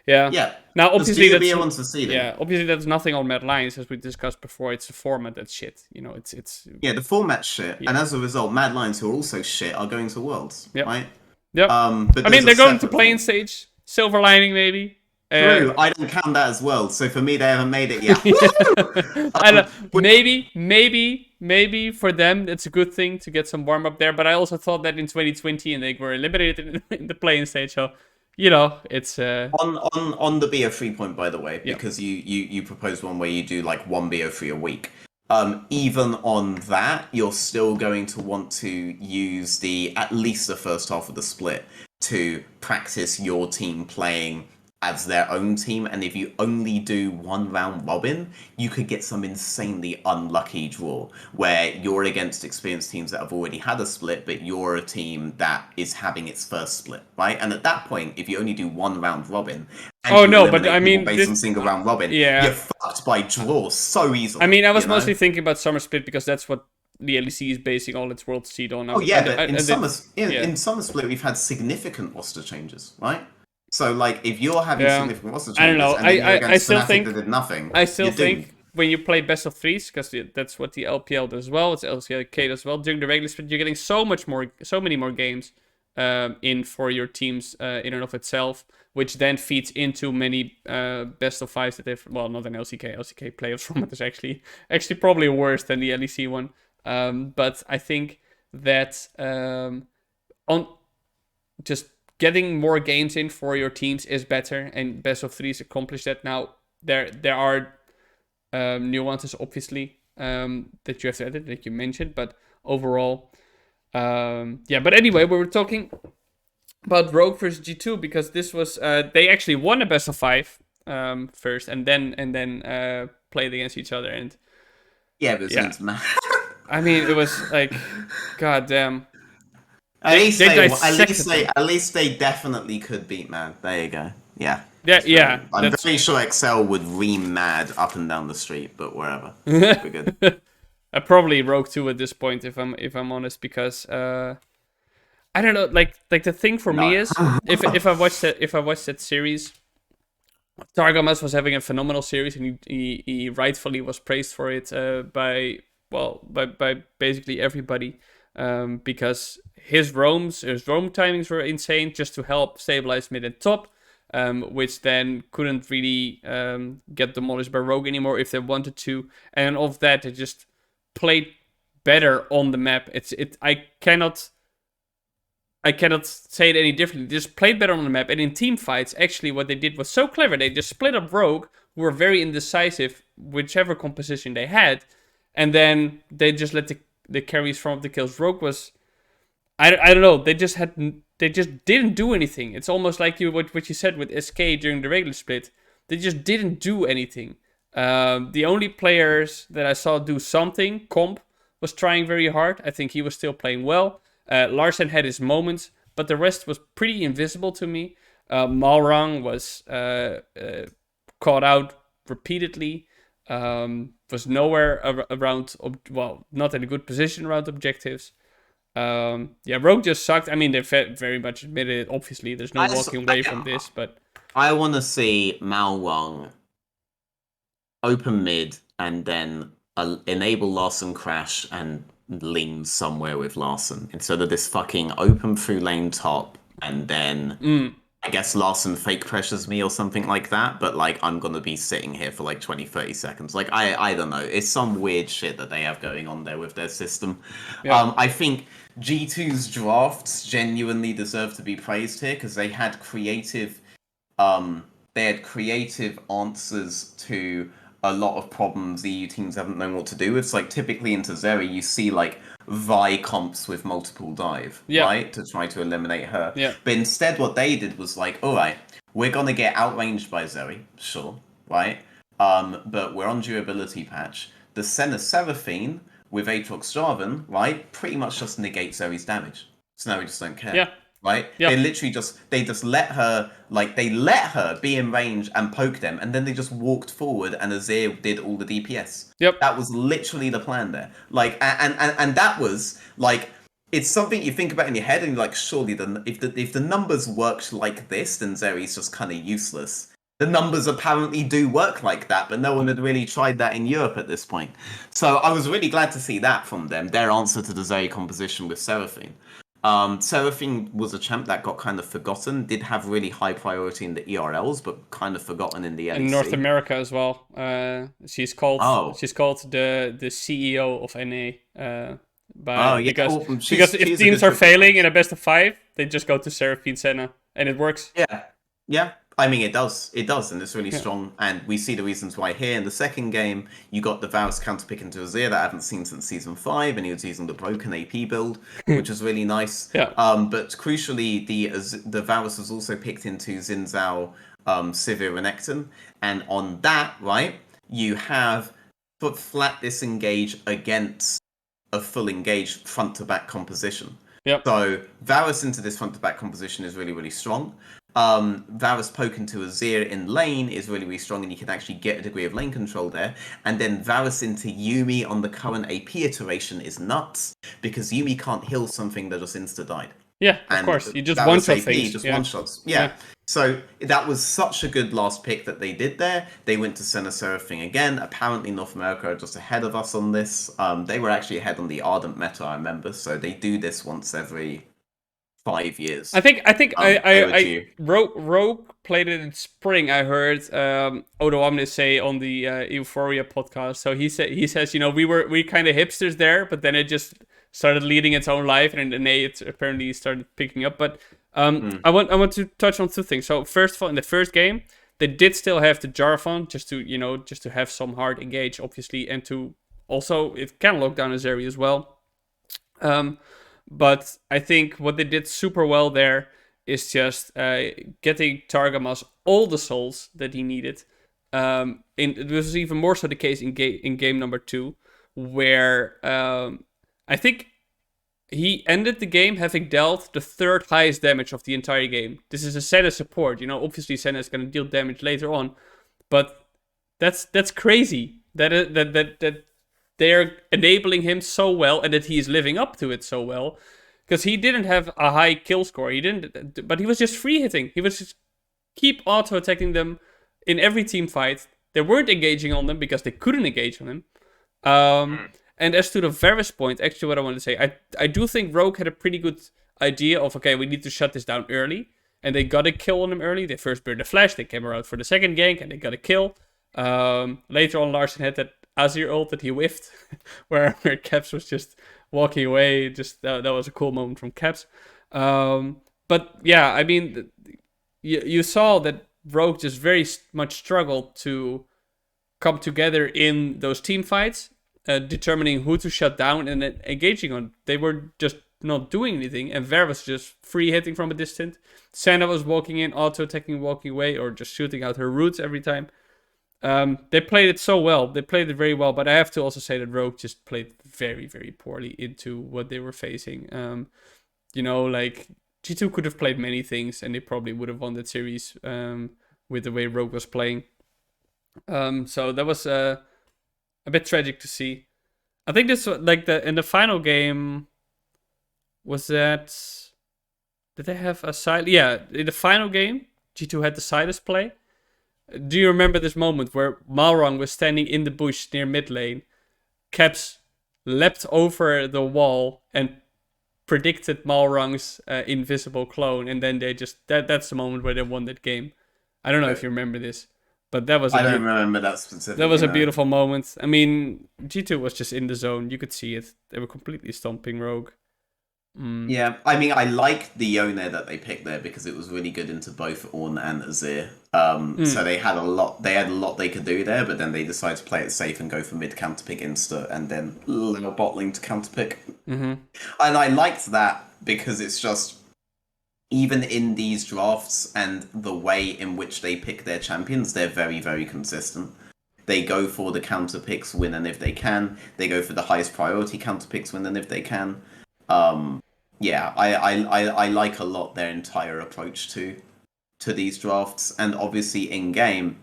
Yeah. Yeah. Now, obviously, obviously that's nothing on Mad Lions, as we discussed before. It's the format that's shit. It's. Yeah, the format's shit, and as a result, Mad Lions, who are also shit, are going to Worlds, right? Yep. But I mean, they're going to play in stage. Silver lining, maybe. True, I don't count that as well. So for me, they haven't made it yet. Maybe for them it's a good thing to get some warm up there. But I also thought that in 2020 and they were eliminated in the playing stage, so it's on the BO3 point, by the way, because you proposed one where you do like one BO3 a week. Even on that, you're still going to want to use at least the first half of the split to practice your team playing as their own team, and if you only do one round robin, you could get some insanely unlucky draw where you're against experienced teams that have already had a split, but you're a team that is having its first split, right? And at that point, if you only do one round robin, and based on single round robin, you're fucked by draws so easily. I mean, I was mostly thinking about Summer Split because that's what the LEC is basing all its world seed on. Oh yeah, but in Summer Split, we've had significant roster changes, right? So, like, if you're having significant roster changes, I don't know. I still think that did nothing. I still think when you play best of 3s, because that's what the LPL does well, it's LCK as well. During the regular split, you're getting so many more games in for your teams in and of itself, which then feeds into many best of 5s that they've. Well, not an LCK. LCK playoffs format is actually probably worse than the LEC one. But I think that on just getting more games in for your teams is better, and best of 3s accomplish that. Now, there are nuances, obviously, that you have to edit, that you mentioned, but overall, but anyway, we were talking about Rogue versus G2 because this was, they actually won a best of 5 first, and then played against each other, and but it's mad. I mean, it was like, goddamn. At least they definitely could beat Mad. There you go. Yeah. I'm That's very sure Excel would ream Mad up and down the street, but wherever. We're good. I probably Rogue 2 at this point, if I'm honest, because I don't know, like the thing for me No. is if I watched that series, Targamas was having a phenomenal series, and he rightfully was praised for it by basically everybody, because his roam timings were insane just to help stabilize mid and top, which then couldn't really get demolished by Rogue anymore if they wanted to, and of that they just played better on the map. I cannot say it any differently. They just played better on the map. And in team fights, actually, what they did was so clever. They just split up Rogue, who were very indecisive, whichever composition they had. And then they just let the carries from the kills. Rogue was... I don't know. They just didn't do anything. It's almost like what you said with SK during the regular split. They just didn't do anything. The only players that I saw do something, Comp, was trying very hard. I think he was still playing well. Larsen had his moments, but the rest was pretty invisible to me. Malrang was caught out repeatedly. Was nowhere around, not in a good position around objectives. Rogue just sucked. I mean, they very much admitted it. Obviously, there's no walking away from this, but... I want to see Malrang open mid and then enable Larsen crash and lean somewhere with Larsen instead of this fucking open through lane top and then I guess Larsen fake pressures me or something like that, but like I'm gonna be sitting here for like 20-30 seconds. Like I don't know, it's some weird shit that they have going on there with their system. I think G2's drafts genuinely deserve to be praised here because they had creative answers to a lot of problems EU teams haven't known what to do. It's like typically in Tazeri you see like Vi comps with multiple dive, right? To try to eliminate her. But instead what they did was like, alright, we're gonna get outranged by Zoe, sure, right? But we're on durability patch. The Senna Seraphine with Aatrox Jarvan, right, pretty much just negates Zoe's damage. So now we just don't care. Right? They literally just let her be in range and poke them, and then they just walked forward and Azir did all the DPS. That was literally the plan there. Like and that was like it's something you think about in your head and you're like, surely if the numbers worked like this, then Zeri's just kinda useless. The numbers apparently do work like that, but no one had really tried that in Europe at this point. So I was really glad to see that from them, their answer to the Zeri composition with Seraphine. Seraphine was a champ that got kind of forgotten, did have really high priority in the ERLs, but kind of forgotten in the LEC. In North America as well. She's called the CEO of NA. Because if teams are failing in a best of 5, they just go to Seraphine Senna, and it works. Yeah. I mean, it does, and it's really strong. And we see the reasons why here. In the second game, you got the Varus counterpick into Azir that I haven't seen since Season 5, and he was using the broken AP build, which is really nice. But crucially, the Varus was also picked into Xin Zhao, Sivir, and Renekton. And on that, right, you have flat disengage against a full engage front-to-back composition. So Varus into this front-to-back composition is really, really strong. Varus poke into Azir in lane is really, really strong, and you can actually get a degree of lane control there. And then Varus into Yuumi on the current AP iteration is nuts, because Yuumi can't heal something that just insta-died. Of course. You just one-shot things. Just one-shots. So that was such a good last pick that they did there. They went to Senna Seraphine again. Apparently North America are just ahead of us on this. They were actually ahead on the Ardent meta, I remember. So they do this once every 5 years. I think Rogue played it in spring. I heard Odo Omnis say on the Euphoria podcast. So he says, we kind of hipsters there, but then it just started leading its own life, and then it apparently started picking up. But I want to touch on two things. So first of all, in the first game, they did still have the Jarvan just to have some hard engage, obviously, and to also it can lock down Azeri as well. But I think what they did super well there is just getting Targamas all the souls that he needed. It was even more so the case in game number 2, where I think he ended the game having dealt the third highest damage of the entire game. This is a Senna support. Obviously Senna is going to deal damage later on, but that's crazy that they're enabling him so well and that he is living up to it so well. Because he didn't have a high kill score. He didn't, but he was just free hitting. He was just keep auto attacking them in every team fight. They weren't engaging on them because they couldn't engage on him. And as to the Varus point, actually, what I want to say, I do think Rogue had a pretty good idea of, okay, we need to shut this down early. And they got a kill on him early. They first burned the flash. They came around for the second gank and they got a kill. Later on, Larsen had that Azir ult that he whiffed, where Caps was just walking away. Just that was a cool moment from Caps. But yeah, I mean, you saw that Rogue just very much struggled to come together in those team fights, determining who to shut down and then engaging on. They were just not doing anything, and Ver was just free hitting from a distance. Senna was walking in, auto attacking, walking away, or just shooting out her roots every time. They played it so well. They played it very well, but I have to also say that Rogue just played very, very poorly into what they were facing. Like G2 could have played many things, and they probably would have won that series with the way Rogue was playing. So that was a bit tragic to see. I think this like in the final game was that. Did they have a side? Yeah, in the final game, G2 had the Silas play. Do you remember this moment where Malrang was standing in the bush near mid lane? Caps leapt over the wall and predicted Malrang's invisible clone, and then they just that's the moment where they won that game. I don't know if you remember this, but that was I don't remember that specifically. That was a beautiful moment. I mean, G2 was just in the zone. You could see it. They were completely stomping Rogue. Yeah, I mean, I liked the Yone that they picked there because it was really good into both Ornn and Azir. So they had a lot they could do there, but then they decided to play it safe and go for mid counter pick insta and then little bot lane to counter pick. Mm-hmm. And I liked that because it's just, even in these drafts and the way in which they pick their champions, they're very, very consistent. They go for the counter picks when and if they can. They go for the highest priority counter picks when and if they can. Yeah, I like a lot their entire approach to these drafts, and obviously in game,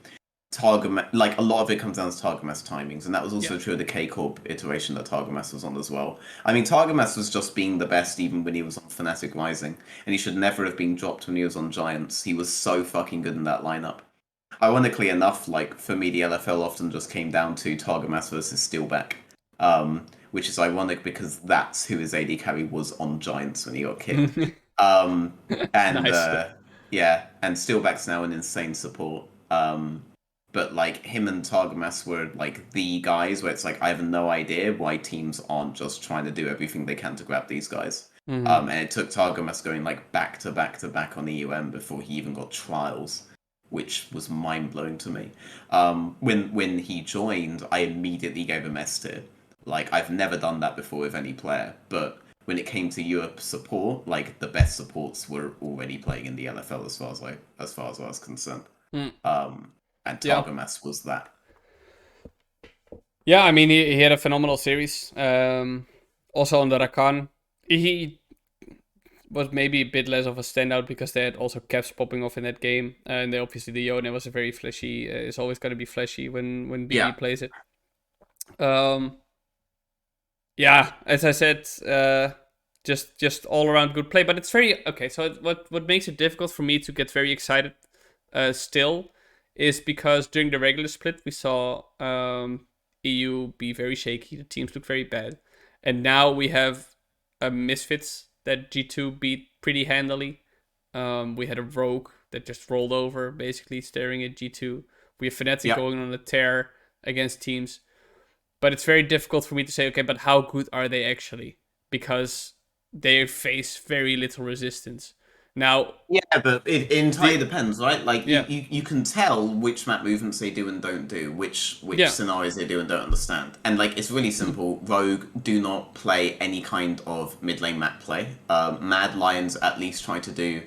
Targamas, like a lot of it comes down to Targamas timings, and that was also true of the K-Corp iteration that Targamas was on as well. I mean, Targamas was just being the best even when he was on Fnatic Rising, and he should never have been dropped when he was on Giants. He was so fucking good in that lineup. Ironically enough, like for me, the LFL often just came down to Targamas versus Steelback. Which is ironic because that's who his AD carry was on Giants when he got kicked. And nice. And Steelback's now an insane support. But like him and Targamas were like the guys where it's like I have no idea why teams aren't just trying to do everything they can to grab these guys. And it took Targamas going like back to back to back on the UM before he even got trials, which was mind blowing to me. When he joined, I immediately gave him S tier. Like, I've never done that before with any player, but when it came to Europe support, like, the best supports were already playing in the LFL as far as I was concerned. And Targamas was that. Yeah, I mean, he had a phenomenal series. Also on the Rakan. He was maybe a bit less of a standout because they had also Caps popping off in that game. And they, obviously the Yone was a very flashy, it's always going to be flashy when BD plays it. Yeah, as I said, just all around good play. But it's very okay. So what makes it difficult for me to get very excited still is because during the regular split we saw EU be very shaky. The teams look very bad, and now we have Misfits that G2 beat pretty handily. We had a Rogue that just rolled over, basically staring at G2. We have Fnatic going on a tear against teams. But it's very difficult for me to say, okay, but how good are they actually? Because they face very little resistance. Now... Yeah, but it entirely depends, right? Like, you can tell which map movements they do and don't do, which scenarios they do and don't understand. And, like, it's really simple. Rogue do not play any kind of mid lane map play. Mad Lions at least try to do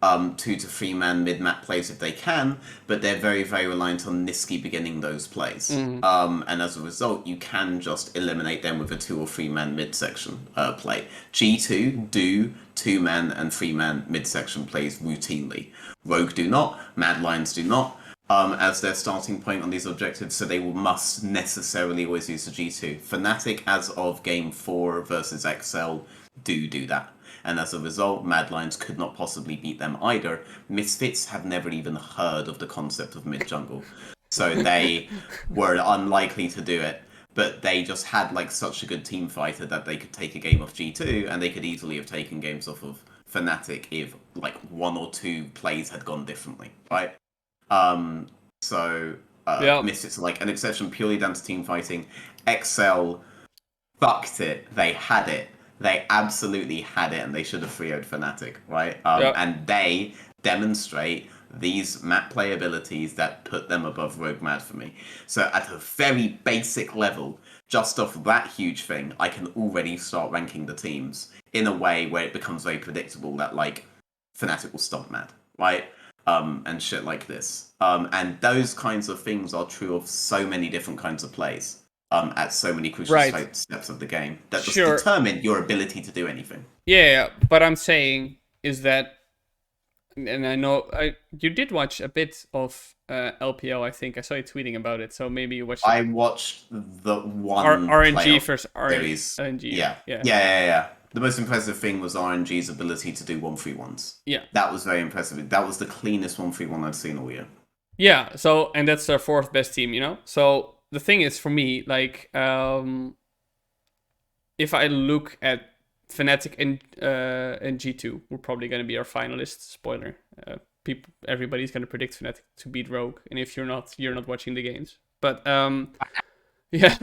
2 to 3 man mid-map plays if they can, but they're very, very reliant on Nisqy beginning those plays. And as a result, you can just eliminate them with a 2 or 3 man midsection play. G2 do 2 man and 3 man midsection plays routinely. Rogue do not, Mad Lions do not, as their starting point on these objectives, so they must necessarily always use the G2. Fnatic, as of game 4 versus XL, do that. And as a result, Mad Lions could not possibly beat them either. Misfits have never even heard of the concept of mid-jungle. So they were unlikely to do it. But they just had like such a good team fighter that they could take a game off G2, and they could easily have taken games off of Fnatic if like 1 or 2 plays had gone differently, right? Misfits are like an exception purely down to team fighting. XL fucked it. They had it. They absolutely had it, and they should have 3-0'd Fnatic, right? And they demonstrate these map play abilities that put them above Rogue Mad for me. So at a very basic level, just off that huge thing, I can already start ranking the teams in a way where it becomes very predictable that, like, Fnatic will stomp Mad, right? And shit like this. And those kinds of things are true of so many different kinds of plays. At so many crucial steps of the game that just determine your ability to do anything. Yeah, but I'm saying is that, and I know you did watch a bit of LPL. I think I saw you tweeting about it. So maybe you watched. I watched the one RNG versus series. RNG. Yeah. The most impressive thing was RNG's ability to do 1-3-1s. Yeah, that was very impressive. That was the cleanest 1-3-1 I've seen all year. Yeah. So, and that's their 4th best team. You know, so. The thing is, for me, like, if I look at Fnatic and G2, we're probably going to be our finalists. Spoiler. Everybody's going to predict Fnatic to beat Rogue, and if you're not watching the games. But yeah,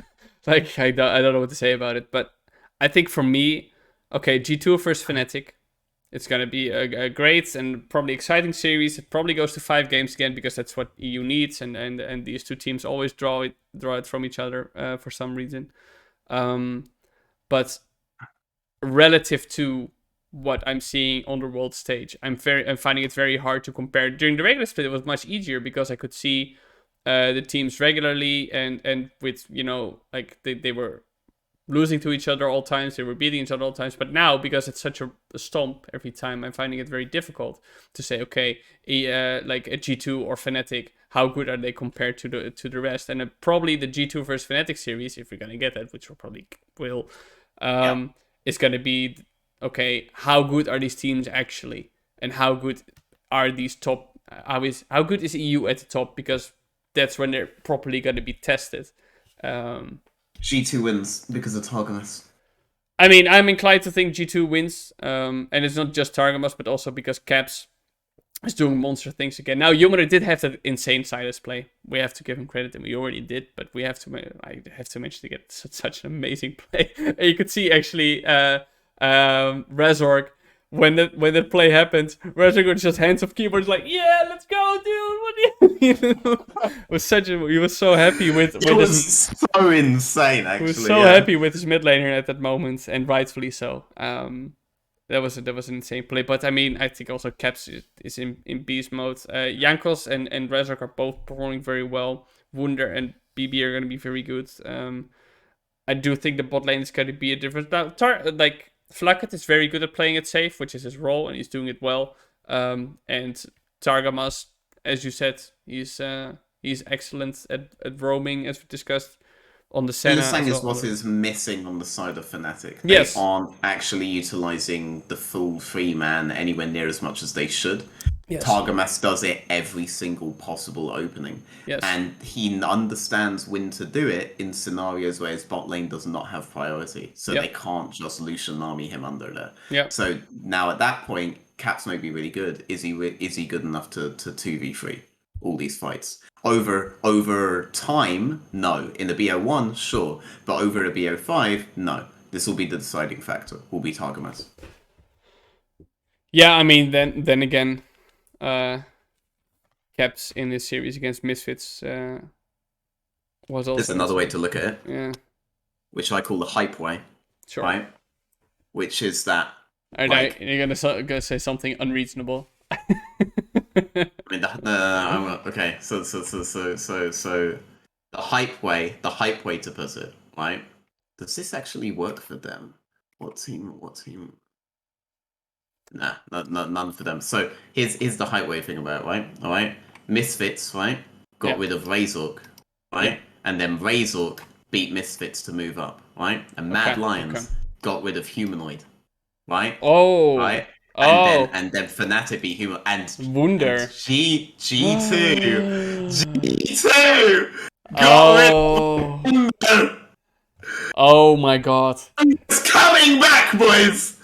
like I don't know what to say about it. But I think for me, okay, G2 versus Fnatic. It's going to be a great and probably exciting series. It probably goes to 5 games again because that's what EU needs. And these 2 teams always draw it from each other for some reason. But relative to what I'm seeing on the world stage, I'm finding it very hard to compare. During the regular split, it was much easier because I could see the teams regularly and with, you know, like they were losing to each other all times, they were beating each other all times. But now, because it's such a stomp every time, I'm finding it very difficult to say, okay, like a G2 or Fnatic, how good are they compared to the rest? And probably the G2 versus Fnatic series, if we're gonna get that, which we probably will, is gonna be, okay, how good are these teams actually, and how good are these top? How good is EU at the top? Because that's when they're properly gonna be tested. G2 wins because of Targamas. I mean, I'm inclined to think G2 wins, and it's not just Targamas, but also because Caps is doing monster things again. Now, Humanoid did have that insane Silas play. We have to give him credit, and we already did, but I have to mention to get such an amazing play. And you could see, actually, Razork, when that play happened, Razork was just hands off keyboards like, yeah, let's go, dude. What do you he was so happy with it was so insane, actually. He was so happy with his mid laner at that moment, and rightfully so. That was an insane play. But I mean, I think also Caps is in beast mode. Jankos and Razork are both performing very well. Wunder and BB are going to be very good. I do think the bot lane is going to be a difference. Now, like Flacket is very good at playing it safe, which is his role, and he's doing it well. And Targamas, as you said, he's excellent at roaming, as we discussed on the Senna. Hylissang is what is missing on the side of Fnatic. Yes. They aren't actually utilizing the full 3-man anywhere near as much as they should. Yes. Targamas does it every single possible opening. Yes. And he understands when to do it in scenarios where his bot lane does not have priority. So they can't just Lucian army him under there. Yep. So now at that point, Caps may be really good. Is he good enough to 2v3 all these fights? Over time, no. In the BO1, sure. But over a BO5, no. This will be the deciding factor. Will be Targamas. Yeah, I mean, then again, Caps in this series against Misfits was also... There's another way to look at it. Yeah. Which I call the hype way. Sure. Right? Which is that... You're gonna say something unreasonable. I mean, okay. So the hype way to put it, right? Does this actually work for them? What team? Nah, none for them. So here's the hype way thing about it, right? All right, Misfits, right? Got Yeah. rid of Razork, right? Yeah. And then Razork beat Misfits to move up, right? And Mad Okay. Okay. Lions got rid of Humanoid, right? Oh. Right? Oh. And then Fnatic beat Human and Wunder. G2 got rid Oh. of Wunder. Oh my god. It's coming back, boys!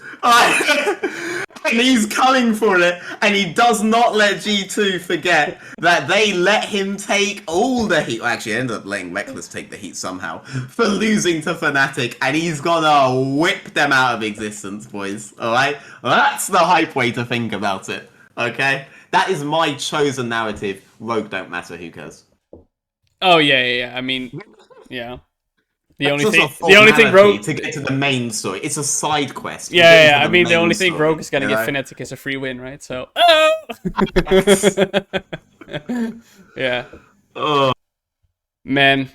And he's coming for it, and he does not let G2 forget that they let him take all the heat. Well, actually, ended up letting Reckless take the heat somehow for losing to Fnatic, and he's gonna whip them out of existence, boys. Alright? That's the hype way to think about it. Okay? That is my chosen narrative. Rogue don't matter, who cares? Oh yeah. I mean, yeah. That's just a The only thing formality Rogue. to get to the main story. It's a side quest. We're getting Yeah. to I the mean, the main only thing Rogue story, is gonna you give know? Fnatic is a free win, right? So. Oh! Yeah. Oh, Man,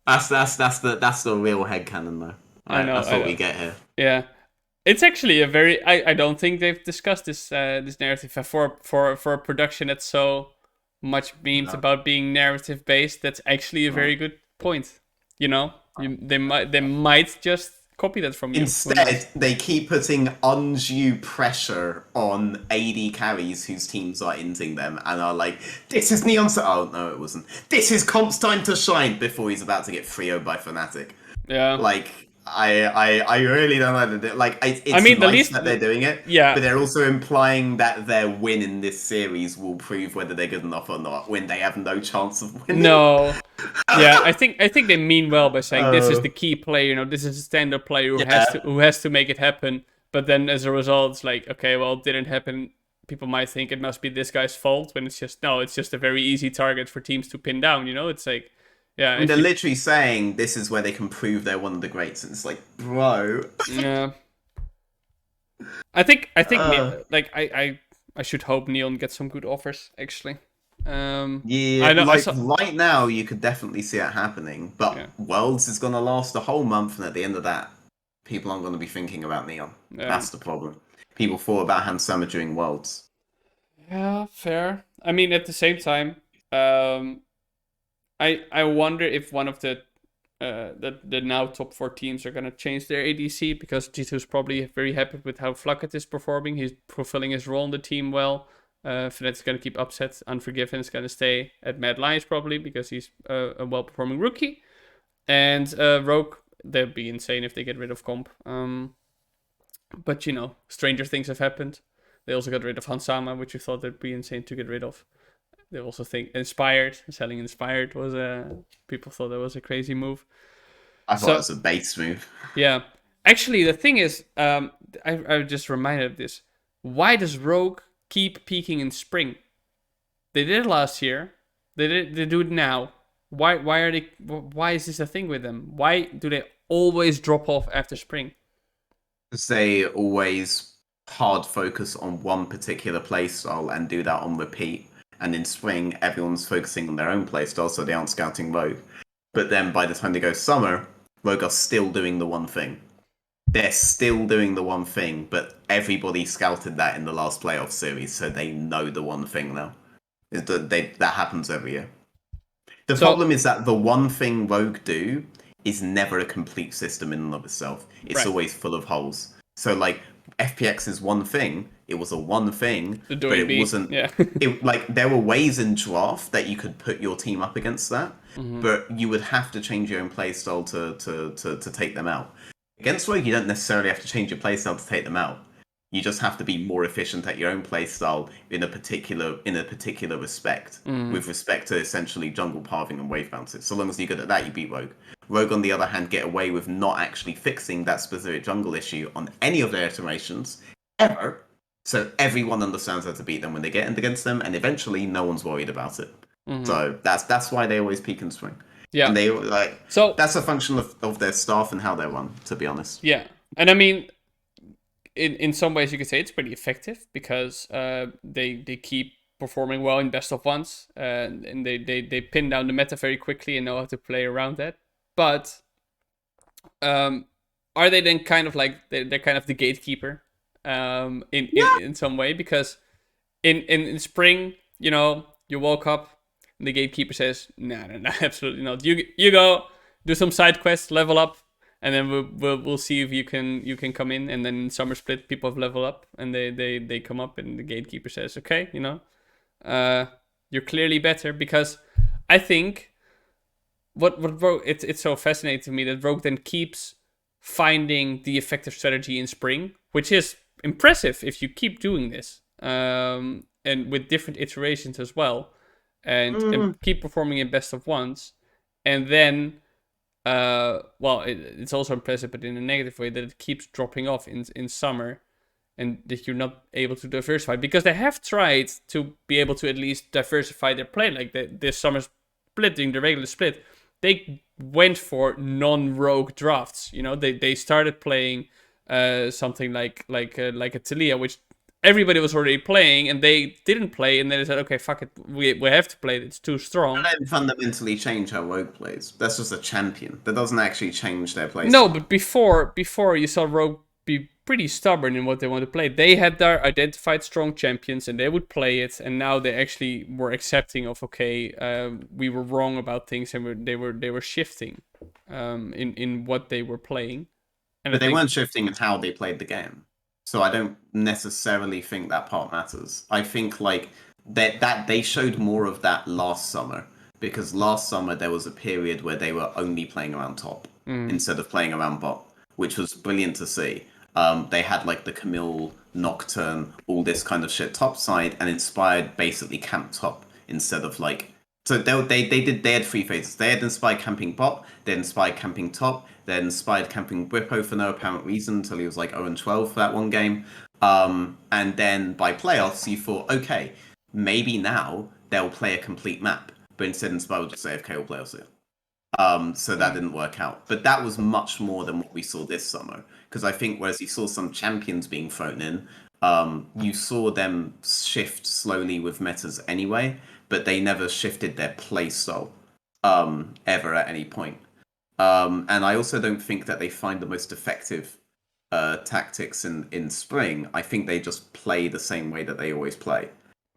that's the real headcanon though. I Right, know. that's I what we know. get here. Yeah. It's actually a very. I don't think they've discussed this narrative for a production that's so much memed No. about being narrative based. That's actually a No. very good point. You know, they might just copy that from you. Who knows? Instead, they keep putting undue pressure on AD carries whose teams are inting them and are like, this is Neon's. Oh, no, it wasn't. This is Comp's time to shine before he's about to get 3-0 by Fnatic. Yeah. Like, I really don't know how to do it. Like, it's I mean, the nice least. that they're doing it, Yeah. but they're also implying that their win in this series will prove whether they're good enough or not when they have no chance of winning. No. Yeah, I think they mean well by saying this is Oh. the key player. You know, this is a standard player Yeah. who has to make it happen. But then as a result, it's like, okay, well, it didn't happen. People might think it must be this guy's fault when it's just no. It's just a very easy target for teams to pin down. You know, it's like, yeah, I mean, if they're you, literally saying this is where they can prove they're one of the greats. And it's like, bro. yeah. Like I should hope Neon gets some good offers actually. Yeah, I know. like right now, you could definitely see it happening. But Yeah. Worlds is going to last a whole month, and at the end of that, people aren't going to be thinking about Neon. Yeah. That's the problem. People thought about Hans Summer during Worlds. Yeah, fair. I mean, at the same time, I wonder if one of the now top 4 teams are gonna change their ADC because G2 is probably very happy with how Flucket is performing. He's fulfilling his role in the team well. Fnatic's gonna keep Upset. Unforgiven is gonna stay at Mad Lions probably because he's a well-performing rookie. And Rogue, they'd be insane if they get rid of Comp. But you know, stranger things have happened. They also got rid of Hansama, which you thought they'd be insane to get rid of. They also think selling Inspired was people thought that was a crazy move. I thought it was a base move. Yeah, actually, the thing is, I just reminded of this. Why does Rogue keep peaking in spring? They did it last year. They do it now. Why are they? Why is this a thing with them? Why do they always drop off after spring? Because they always hard focus on one particular playstyle and do that on repeat. And in spring, everyone's focusing on their own playstyle, so they aren't scouting Rogue. But then by the time they go summer, Rogue are still doing the one thing. They're still doing the one thing, but everybody scouted that in the last playoff series, so they know the one thing now. That happens every year. The problem is that the one thing Rogue do is never a complete system in and of itself. It's always full of holes. So like FPX's one thing, it was a one thing, but it wasn't. Yeah. It like there were ways in draft that you could put your team up against that, but you would have to change your own playstyle to take them out. Against Rogue, you don't necessarily have to change your playstyle to take them out. You just have to be more efficient at your own playstyle in a particular respect, with respect to essentially jungle pathing and wave bounces. So long as you're good at that, you beat Rogue. Rogue, on the other hand, get away with not actually fixing that specific jungle issue on any of their iterations ever. So everyone understands how to beat them when they get against them, and eventually no one's worried about it. So that's why they always peak in spring. Yeah, and they so that's a function of their staff and how they run. To be honest. Yeah, and I mean, in some ways you could say it's pretty effective because they keep performing well in best of ones, and they pin down the meta very quickly and know how to play around that. But are they then kind of like they're kind of the gatekeeper in some way? Because in spring, you woke up and the gatekeeper says, no, absolutely not. You go do some side quests, level up, and then we'll see if you can come in. And then in Summer Split, people have leveled up and they come up, and the gatekeeper says, okay, you're clearly better. Because I think what Rogue, it's so fascinating to me that Rogue then keeps finding the effective strategy in spring, which is impressive if you keep doing this, and with different iterations as well, and keep performing in best of ones, and then it's also impressive, but in a negative way, that it keeps dropping off in summer, and that you're not able to diversify, because they have tried to be able to at least diversify their play, like this summer split, during the regular split, they went for non-rogue drafts. They started playing something like a Talia, which everybody was already playing, and they didn't play, and then they said, okay, fuck it, we have to play it, it's too strong. And then fundamentally change how Rogue plays. That's just a champion. That doesn't actually change their play. No, but before you saw Rogue be pretty stubborn in what they want to play. They had their identified strong champions, and they would play it, and now they actually were accepting of, okay, we were wrong about things, and they were shifting in what they were playing. But they weren't shifting in how they played the game. So I don't necessarily think that part matters. I think like that they showed more of that last summer, because last summer there was a period where they were only playing around top instead of playing around bot, which was brilliant to see. They had like the Camille, Nocturne, all this kind of shit topside, and Inspired basically camped top instead of like. So they had three phases. They had Inspired camping bot, they had Inspired camping top, then Inspired camping Bwipo for no apparent reason until he was like 0-12 for that one game. And then by playoffs, you thought, okay, maybe now they'll play a complete map. But instead, Inspired will just say, okay, we'll play us here. So that didn't work out. But that was much more than what we saw this summer. Because I think whereas you saw some champions being thrown in, you saw them shift slowly with metas anyway, but they never shifted their play style ever at any point. And I also don't think that they find the most effective tactics in spring. I think they just play the same way that they always play.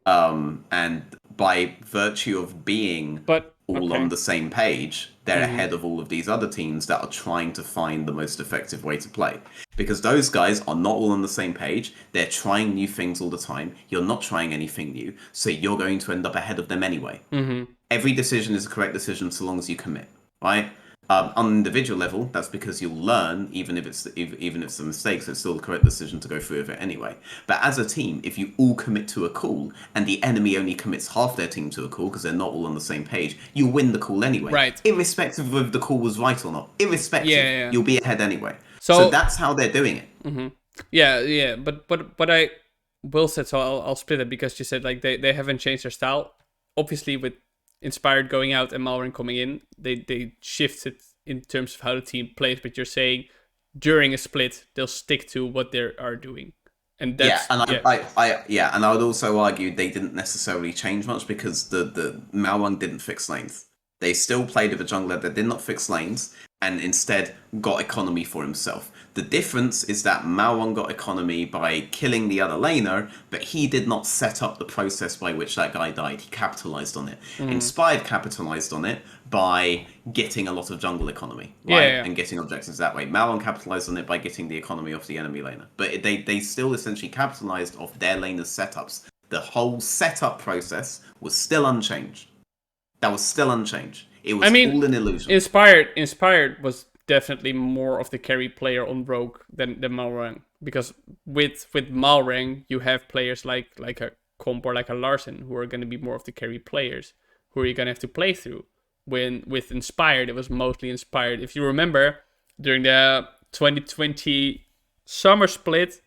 And by virtue of being on the same page, they're ahead of all of these other teams that are trying to find the most effective way to play. Because those guys are not all on the same page. They're trying new things all the time. You're not trying anything new, so you're going to end up ahead of them anyway. Every decision is a correct decision so long as you commit, right? On an individual level, that's because you'll learn, even if it's a mistake, so it's still the correct decision to go through with it anyway. But as a team, if you all commit to a call, and the enemy only commits half their team to a call because they're not all on the same page, you win the call anyway. Right. Irrespective of whether the call was right or not. Irrespective, you'll be ahead anyway. So that's how they're doing it. Yeah. But I will say, so I'll split it, because you said like they haven't changed their style. Obviously, with Inspired going out and Malrang coming in, they shifted in terms of how the team plays, but you're saying during a split they'll stick to what they are doing, and that's and I would also argue they didn't necessarily change much, because the Malrang didn't fix lanes. They still played with a jungler that did not fix lanes and instead got economy for himself. The difference is that Malrang got economy by killing the other laner, but he did not set up the process by which that guy died. He capitalized on it. Inspired capitalized on it by getting a lot of jungle economy, right? And getting objectives that way. Malrang capitalized on it by getting the economy off the enemy laner. But they still essentially capitalized off their laner's setups. The whole setup process was still unchanged. That was still unchanged. It was all an illusion. Inspired was definitely more of the carry player on Rogue than Malrang, because with Malrang you have players like a Comp or like a Larsen who are going to be more of the carry players who you're going to have to play through. When with Inspired, it was mostly Inspired. If you remember, during the 2020 Summer Split,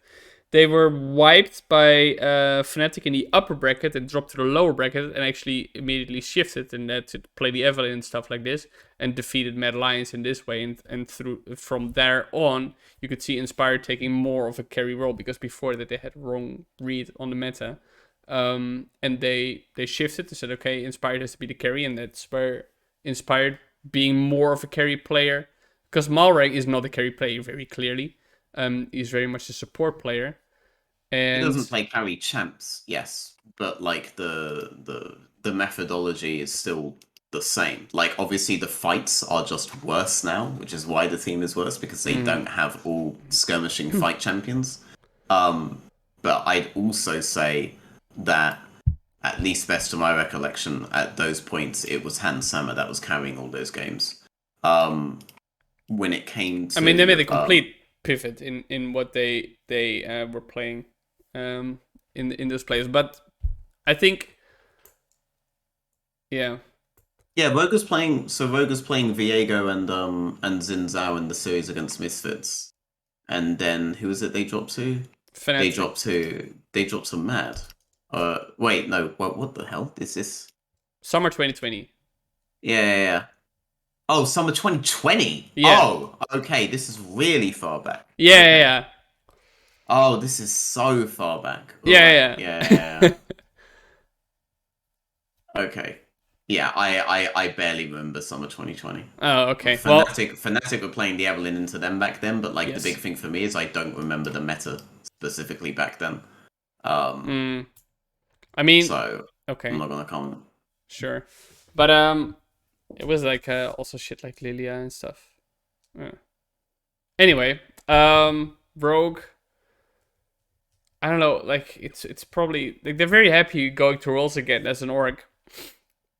they were wiped by Fnatic in the upper bracket and dropped to the lower bracket and actually immediately shifted and to play the Evelyn and stuff like this and defeated Mad Lions in this way. And from there on, you could see Inspired taking more of a carry role because before that they had wrong read on the meta. And they shifted. They said, okay, Inspired has to be the carry, and that's where Inspired being more of a carry player, because Malrang is not a carry player very clearly. He's very much a support player. And He doesn't play carry champs, yes, but like the methodology is still the same. Like obviously the fights are just worse now, which is why the team is worse because they don't have all skirmishing fight champions. But I'd also say that, at least best to my recollection, at those points it was Hans Sammer that was carrying all those games. When it came to, I mean, they made a complete pivot in what they were playing in those plays, but I think yeah, Roger's playing Viego and Xin Zhao in the series against Misfits, and then who was it they dropped to? Fnatic. They dropped to Mad. Wait, no, what the hell is this? Summer 2020. Yeah. Oh, summer 2020. Yeah. Oh, okay. This is really far back. Yeah. Oh, this is so far back. Yeah. Okay. Yeah, I barely remember summer 2020. Oh, okay. Fnatic were playing the Evelyn into them back then, but like yes. the big thing for me is I don't remember the meta specifically back then. I mean, so okay. I'm not gonna comment. Sure, but it was like also shit like Lilia and stuff. Anyway, Rogue. I don't know. Like it's probably like they're very happy going to Worlds again as an org,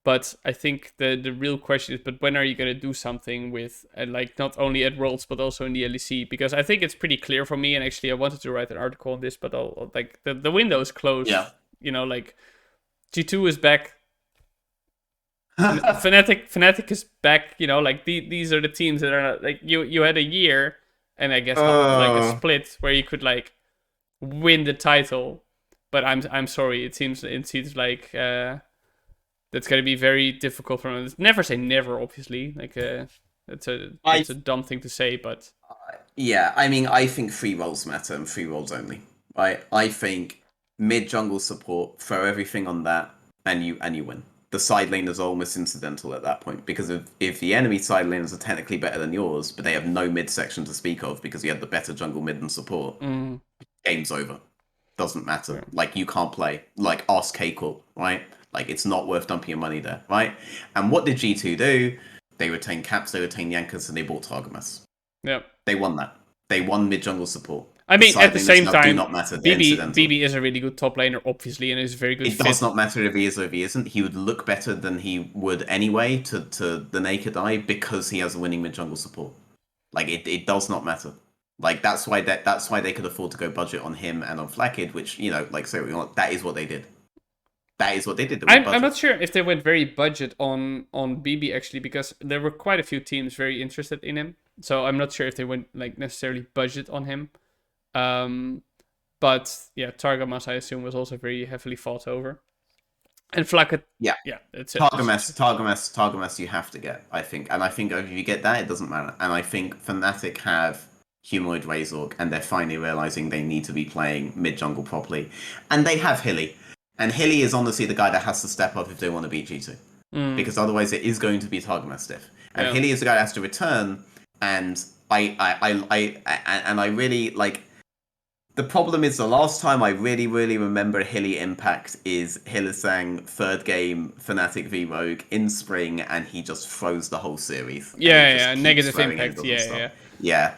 but I think the real question is, but when are you gonna do something with like not only at Worlds but also in the LEC? Because I think it's pretty clear for me, and actually I wanted to write an article on this, but I'll like the window is closed. Yeah. You know, like G2 is back. Fnatic is back. You know, like these are the teams that are like you had a year, and I guess like a split where you could like win the title. But I'm sorry, it seems like that's gonna be very difficult for them. Never say never, obviously. Like it's a dumb thing to say, but yeah, I mean, I think free roles matter and free roles only. I think mid jungle support, throw everything on that, and you win. The side lane is almost incidental at that point because if the enemy side lanes are technically better than yours, but they have no mid section to speak of because you had the better jungle mid and support, game's over. Doesn't matter. Yeah. Like you can't play. Like ask K-Corp, right? Like it's not worth dumping your money there, right? And what did G2 do? They retained Caps, they retained Yankers, and they bought Targamas. Yep. They won that. They won mid jungle support. I mean, at the same time, BB is a really good top laner, obviously, and is a very good fit. It does not matter if he is or if he isn't. He would look better than he would anyway to the naked eye because he has a winning mid jungle support. Like it does not matter. Like that's why they could afford to go budget on him and on Flakkid, which like say what you want, that is what they did. That is what they did. I'm not sure if they went very budget on BB actually, because there were quite a few teams very interested in him. So I'm not sure if they went like necessarily budget on him. But yeah, Targamas I assume was also very heavily fought over. And Flakkid, yeah, that's it. Targamas you have to get, I think. And I think if you get that, it doesn't matter. And I think Fnatic have Humanoid Razork, and they're finally realizing they need to be playing mid jungle properly. And they have Hilly. And Hilly is honestly the guy that has to step up if they want to beat G2. Because otherwise it is going to be Targamas stiff. And Hilly is the guy that has to return, and I really like. The problem is the last time I really remember Hilly impact is Hylissang third game Fnatic v Rogue in spring, and he just froze the whole series. Yeah, negative impact. Yeah.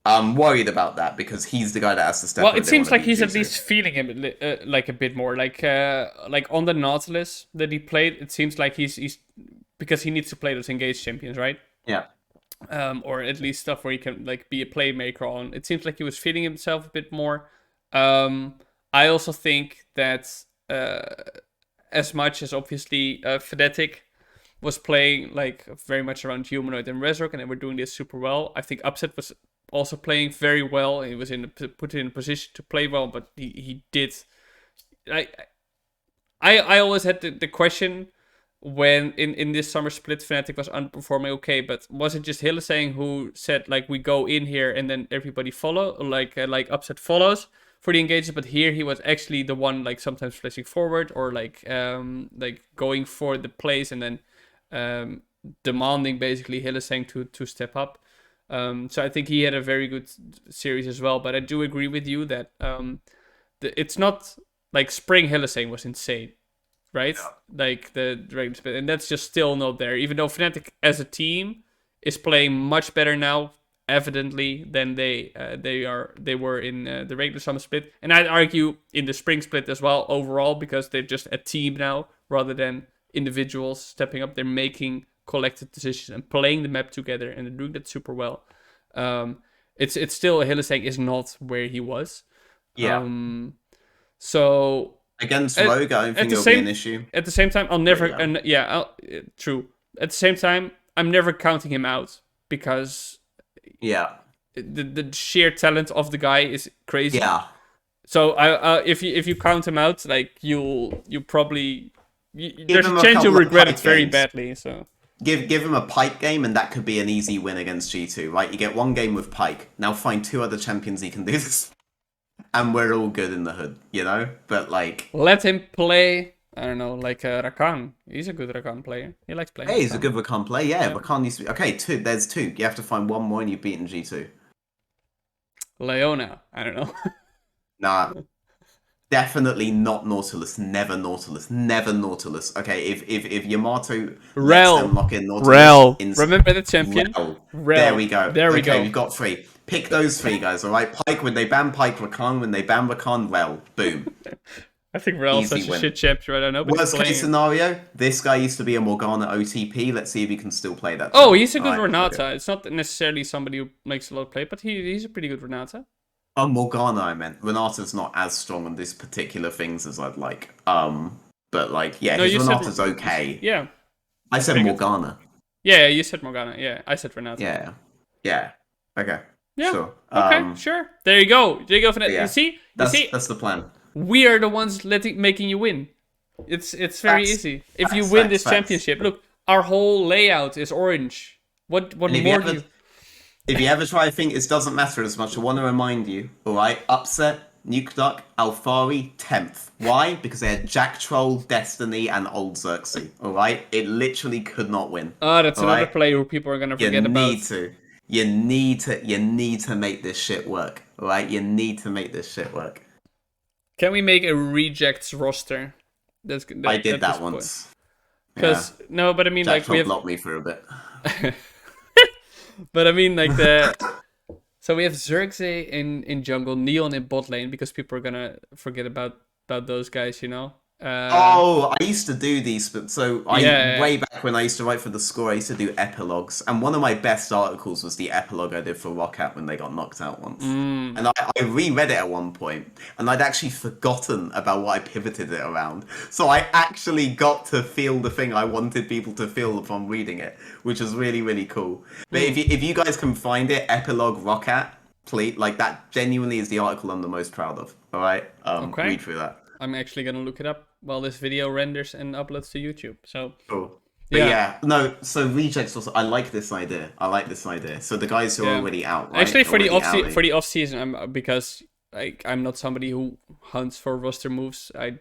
I'm worried about that because he's the guy that has to step up. Well, it seems like he's at least feeling him like a bit more. Like on the Nautilus that he played, it seems like he's because he needs to play those engaged champions, right? Yeah. Or at least stuff where he can like be a playmaker on. It seems like he was feeling himself a bit more. I also think that as much as obviously Fnatic was playing like very much around Humanoid and Razork, and they were doing this super well, I think Upset was also playing very well. He was put in a position to play well, but he did. I always had the question when in this summer split Fnatic was underperforming. Okay, but was it just Hylissang who said like we go in here and then everybody follow like upset follows for the engagement? But here he was actually the one like sometimes flashing forward or like going for the plays and then demanding basically Hylissang to step up. So I think he had a very good series as well. But I do agree with you that it's not like Spring Hylissang was insane, right? Yeah. Like the regular split, and that's just still not there. Even though Fnatic as a team is playing much better now, evidently than they were in the regular summer split, and I'd argue in the spring split as well overall because they're just a team now rather than individuals stepping up. They're making collective decisions and playing the map together, and they're doing that super well. It's still Hylissang is not where he was. Yeah. So against Rogue, I don't think it'll be an issue. At the same time, I'll never. True. At the same time, I'm never counting him out because the sheer talent of the guy is crazy. Yeah. So if you count him out, like you probably there's a chance you'll regret it very badly. So. Give him a Pyke game, and that could be an easy win against G2, right? You get one game with Pyke. Now find 2 other champions he can do this, and we're all good in the hood, you know? But, like... let him play, I don't know, like Rakan. He's a good Rakan player. He likes playing Hey, he's a good Rakan player, yeah. Rakan needs to be... Okay, 2. There's 2. You have to find one more, and you've beaten G2. Leona. I don't know. Nah. Definitely not Nautilus. Never Nautilus. Never Nautilus. Okay, if Yamato lets them lock in Nautilus... Rel. Remember the champion? Rel. There we go. There we go. We've got 3. Pick those 3 guys, alright? Pyke, when they ban Pyke, Rakan. When they ban Rakan, Rel. Boom. I think Rel's such a shit champion, I don't know. Worst case scenario, this guy used to be a Morgana OTP. Let's see if he can still play that. Oh, he's a good Renata. Okay. It's not necessarily somebody who makes a lot of play, but he's a pretty good Renata. Oh, Morgana, I meant. Renata's not as strong on these particular things as I'd like. But like, yeah, his Renata's okay. Yeah. I said Morgana. Yeah, you said Morgana. Yeah, I said Renata. Yeah. Yeah. Okay. Yeah. Sure. Okay, sure. There you go. There you go for that. Yeah, you see? That's the plan. We are the ones making you win. It's very easy. If you win this championship, look, our whole layout is orange. What more do you... If you ever try to think it doesn't matter as much, I want to remind you, alright? Upset, Nuke Duck, Alphari, 10th. Why? Because they had Jack Troll, Destiny, and Old Xerxes, alright? It literally could not win. Oh, that's another player who people are going to forget about. You need to make this shit work, alright? You need to make this shit work. Can we make a rejects roster? I did that once. Because, no, but I mean, Jack like, we have... blocked me for a bit. But I mean, like so we have Xerxes in jungle, Neon in bot lane because people are gonna forget about those guys, you know. I used to do these, but way back when I used to write for The Score, I used to do epilogues, and one of my best articles was the epilogue I did for Roccat when they got knocked out once. And I reread it at one point, and I'd actually forgotten about what I pivoted it around. So I actually got to feel the thing I wanted people to feel upon reading it, which was really, really cool. But if you guys can find it, epilogue Roccat, please, like that genuinely is the article I'm the most proud of. All right, okay. Read through that. I'm actually gonna look it up while this video renders and uploads to YouTube. So cool. So rejects also. I like this idea. So the guys who are already out. Right? Actually, for the off season, because I'm not somebody who hunts for roster moves. I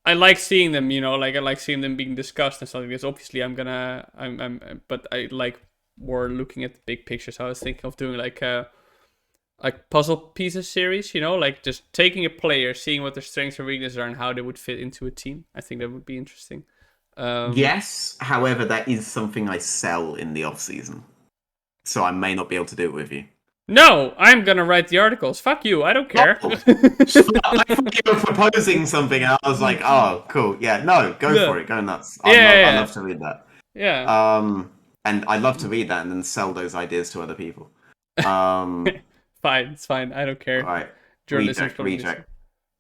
like seeing them. You know, like I like seeing them being discussed and something. Because obviously, but I like more looking at the big picture. So I was thinking of doing like puzzle pieces series, you know, like just taking a player, seeing what their strengths and weaknesses are and how they would fit into a team. I think that would be interesting. Yes, however, that is something I sell in the off season, so I may not be able to do it with you. No, I'm gonna write the articles. Fuck you, I don't care. I thought you were proposing something, and I was like, oh, cool, yeah, no, go for it, go nuts. I love to read that. Yeah. And I'd love to read that and then sell those ideas to other people. Fine, it's fine. I don't care. All right. Reject.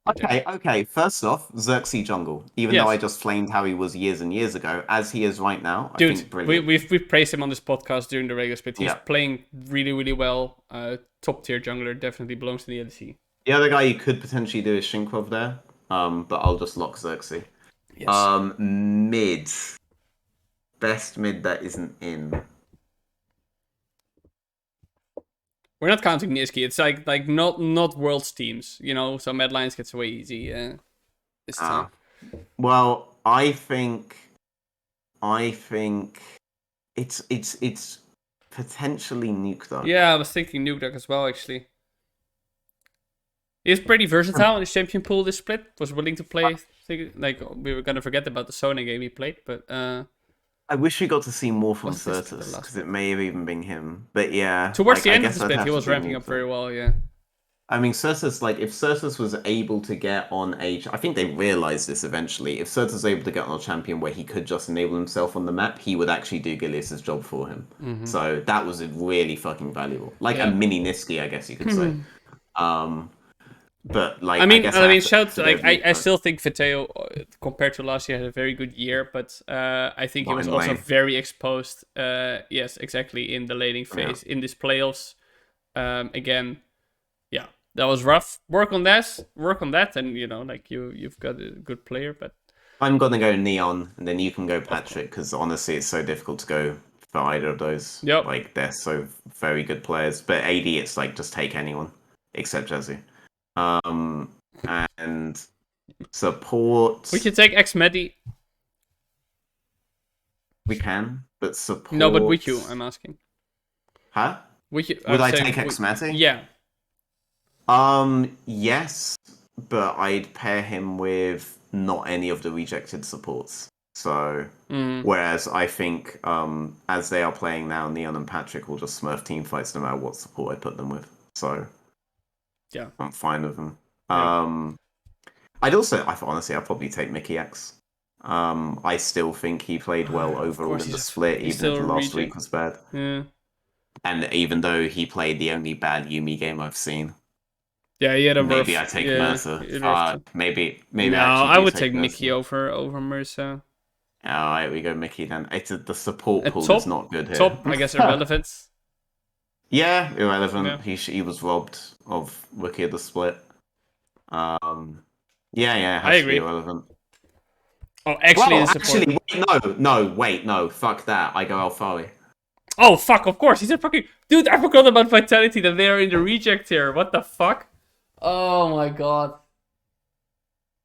Okay. First off, Xerxes jungle. Even though I Yes. just flamed how he was years and years ago, as he is right now, I Dude, think brilliant. we've praised him on this podcast during the regular split. He's Yeah. playing really, really well. Top tier jungler, definitely belongs to the LEC. The other guy you could potentially do is Shinkrov there. But I'll just lock Xerxes. Yes. Mid. Best mid that isn't in. We're not counting Niski. It's like not world's teams. You know, so Mad Lions gets away easy this time. Well, I think it's potentially Nuke Duck. Yeah, I was thinking Nuke Duck as well, actually. He's pretty versatile in his champion pool this split. Was willing to play. Like, we were going to forget about the Sona game he played, but... I wish we got to see more from Was this the Certus, last because it may have even been him. But yeah. towards the I end of guess the I'd split, have he to was do ramping Nuke up Duck. very well, yeah. I mean, Certus, like, if Certus was able to get on I think they realized this eventually. If Certus was able to get on a champion where he could just enable himself on the map, he would actually do Gilius's job for him. Mm-hmm. So that was really fucking valuable. Like Yeah. a mini Niski, I guess you could say. But like, I mean, shout I still think Viteo, compared to last year, had a very good year, but I think he was also lane. very exposed. Yes, exactly, in the laning phase in these playoffs. Again, yeah, that was rough. Work on that, and you know, like you've got a good player. But I'm gonna go Neon, and then you can go Patrick, because honestly, it's so difficult to go for either of those. Yep. Like they're so very good players. But AD, it's like just take anyone except Jazzy. And support. we can take X Medi. We can, but support. No, but with you, I'm asking. Huh? With you, Would I take Xmati? Yeah. Yes, but I'd pair him with not any of the rejected supports. So, whereas I think, as they are playing now, Neon and Patrick will just smurf team fights no matter what support I put them with. So, yeah, I'm fine with them. Yeah. I'd probably take Mickey X. I still think he played well overall in the split, even if the last week was bad. Yeah. And even though he played the only bad Yuumi game I've seen. Yeah, he had a maybe I take Mercer. Maybe. No, I would take Mickey over Mercer. Alright, we go Mickey then. The support pool is not good here. Top, I guess, irrelevance. Yeah, irrelevant. Yeah. He was robbed of Rookie of the Split. Yeah, I agree. Irrelevant. Oh, actually, wait, no, fuck that. I go Alfari. Oh, fuck, of course. He's a fucking... Dude, I forgot about Vitality, that they are in the reject here. What the fuck? Oh my god.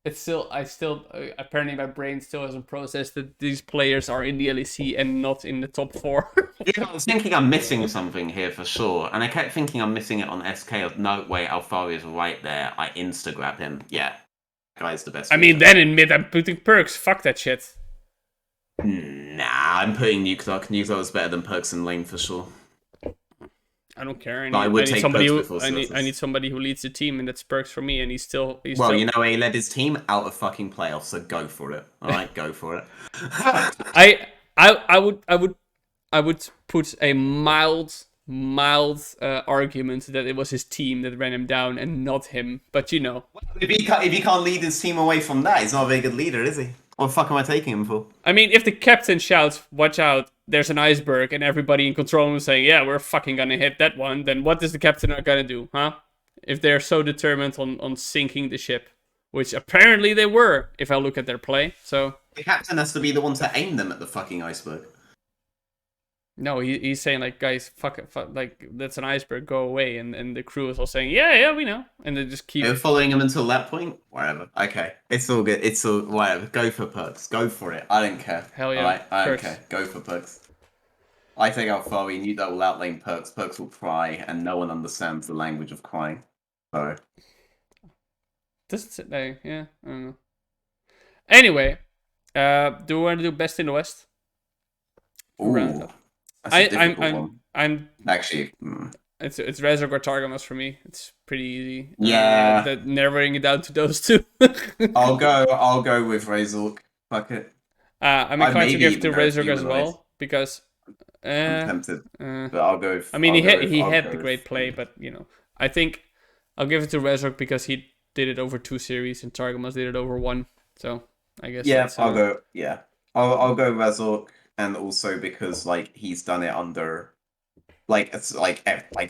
Apparently my brain still hasn't processed that these players are in the LEC and not in the top 4. Yeah, I was thinking I'm missing something here for sure. And I kept thinking I'm missing it on SK. No, wait, Alfari is right there. I insta-grab him. Yeah. Guy's the best. I mean, then in mid, I'm putting Perks. Fuck that shit. Nah, I'm putting Nuke Duck. Nuke Duck is better than Perks in lane for sure. I don't care. I need somebody who leads the team, and that's Perks for me. And he's still. You know, he led his team out of fucking playoffs, so go for it. All right, go for it. I would put a mild argument that it was his team that ran him down and not him. But you know, if he can't lead his team away from that, he's not a very good leader, is he? What the fuck am I taking him for? I mean, if the captain shouts, "Watch out, there's an iceberg," and everybody in control room is saying, "Yeah, we're fucking gonna hit that one," then what is the captain gonna do, huh? If they're so determined on sinking the ship, which apparently they were, if I look at their play. So the captain has to be the one to aim them at the fucking iceberg. No, he's saying, like, guys, fuck, like, that's an iceberg, go away. And the crew is all saying, yeah, we know. And they just keep... They're following him until that point? Whatever. Okay. It's all good. It's all... Whatever. Go for Perks. Go for it. I don't care. Hell yeah. Alright, I don't care. Go for Perks. I take Alfari, you that will outlane Perks. Perks will cry, and no one understands the language of crying. So... Doesn't sit there, yeah. I don't know. Anyway, do we want to do best in the West? Ooh. I'm actually. It's Razork or Targamas for me. It's pretty easy. Yeah. Narrowing it down to those two. I'll go with Razork. Fuck it. I'm inclined to give it to Razork as well because. I'm tempted, but I'll go. I mean, he had the great play, but you know, I think I'll give it to Razork because he did it over 2 series, and Targamas did it over 1. So I guess Yeah, that's, I'll go. Yeah, I'll go Razork, and also because like he's done it under like it's like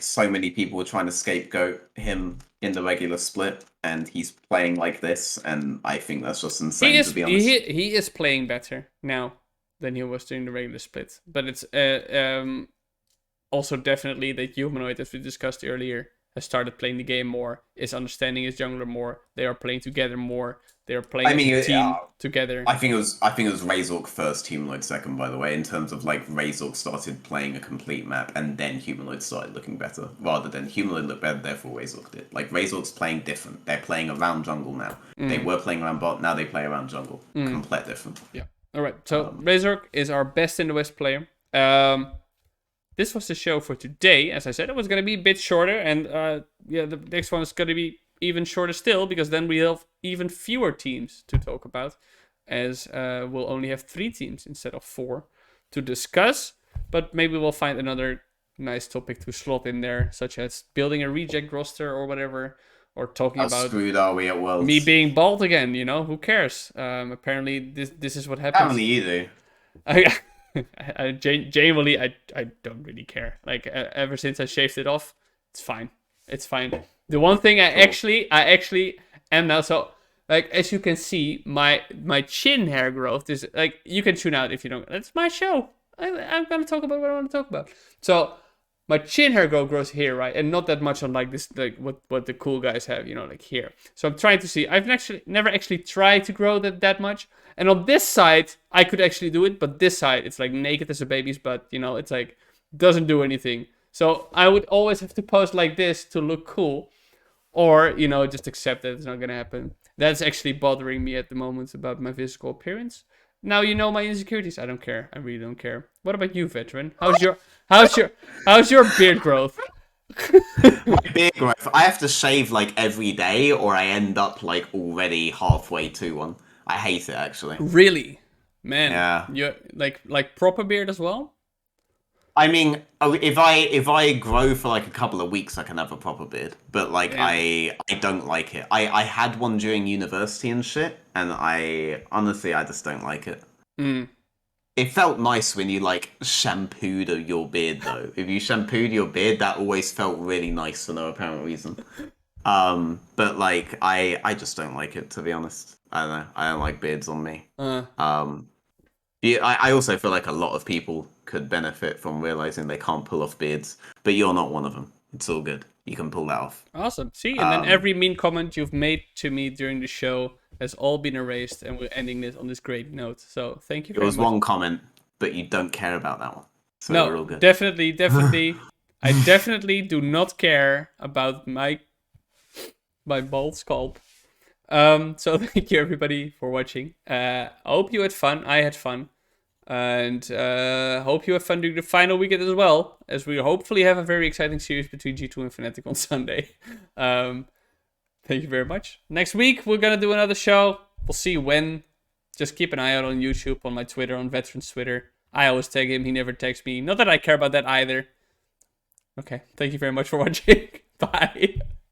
so many people were trying to scapegoat him in the regular split, and he's playing like this, and I think that's just insane to be honest. He is playing better now than he was during the regular split, but it's also definitely that Humanoid, as we discussed earlier, has started playing the game more, is understanding his jungler more. They are playing together more. They are playing as a team together. I think it was Razork first, Humanoid second, by the way, in terms of like Razork started playing a complete map and then Humanoid started looking better, rather than Humanoid looked better, therefore Razork did. Like Razork's playing different. They're playing around jungle now. They were playing around bot, now they play around jungle. Complete different. Yeah. Alright, so Razork is our best in the West player. This was the show for today. As I said, it was going to be a bit shorter, and the next one is going to be even shorter still, because then we have even fewer teams to talk about, as we'll only have 3 teams instead of 4 to discuss. But maybe we'll find another nice topic to slot in there, such as building a reject roster or whatever, or talking about screwed are we at Worlds? Me being bald again. Who cares? Apparently this is what happens. Apparently you do. Genuinely, I don't really care. Like ever since I shaved it off, it's fine. It's fine. The one thing I actually am now, so like as you can see, my chin hair growth is like, you can tune out if you don't. It's my show. I'm gonna talk about what I want to talk about. So my chin hair growth grows here, right, and not that much on like this, like what the cool guys have, like here. So I'm trying to see. I've never actually tried to grow that much. And on this side, I could actually do it, but this side, it's like naked as a baby's butt, it's like, doesn't do anything. So I would always have to pose like this to look cool, or, just accept that it's not gonna happen. That's actually bothering me at the moment about my physical appearance. Now you know my insecurities. I don't care. I really don't care. What about you, veteran? How's your beard growth? My beard growth. I have to shave like every day, or I end up like already halfway to one. I hate it actually. Really, man. Yeah. You like proper beard as well? I mean, if I grow for like a couple of weeks, I can have a proper beard. But like, I don't like it. I had one during university and shit, and I honestly just don't like it. It felt nice when you like shampooed your beard though. If you shampooed your beard, that always felt really nice for no apparent reason. But like, I just don't like it, to be honest. I don't know. I don't like beards on me. I also feel like a lot of people could benefit from realizing they can't pull off beards, but you're not one of them. It's all good. You can pull that off. Awesome. See, and then every mean comment you've made to me during the show has all been erased, and we're ending this on this great note. So thank you very much. There was one comment, but you don't care about that one. So we're all good. Definitely. I definitely do not care about my bald scalp. So thank you everybody for watching. I hope you had fun. I had fun. And hope you have fun during the final weekend as well, as we hopefully have a very exciting series between G2 and Fnatic on Sunday. Thank you very much. Next week, we're going to do another show. We'll see when. Just keep an eye out on YouTube, on my Twitter, on Veteran's Twitter. I always tag him. He never tags me. Not that I care about that either. Okay. Thank you very much for watching. Bye.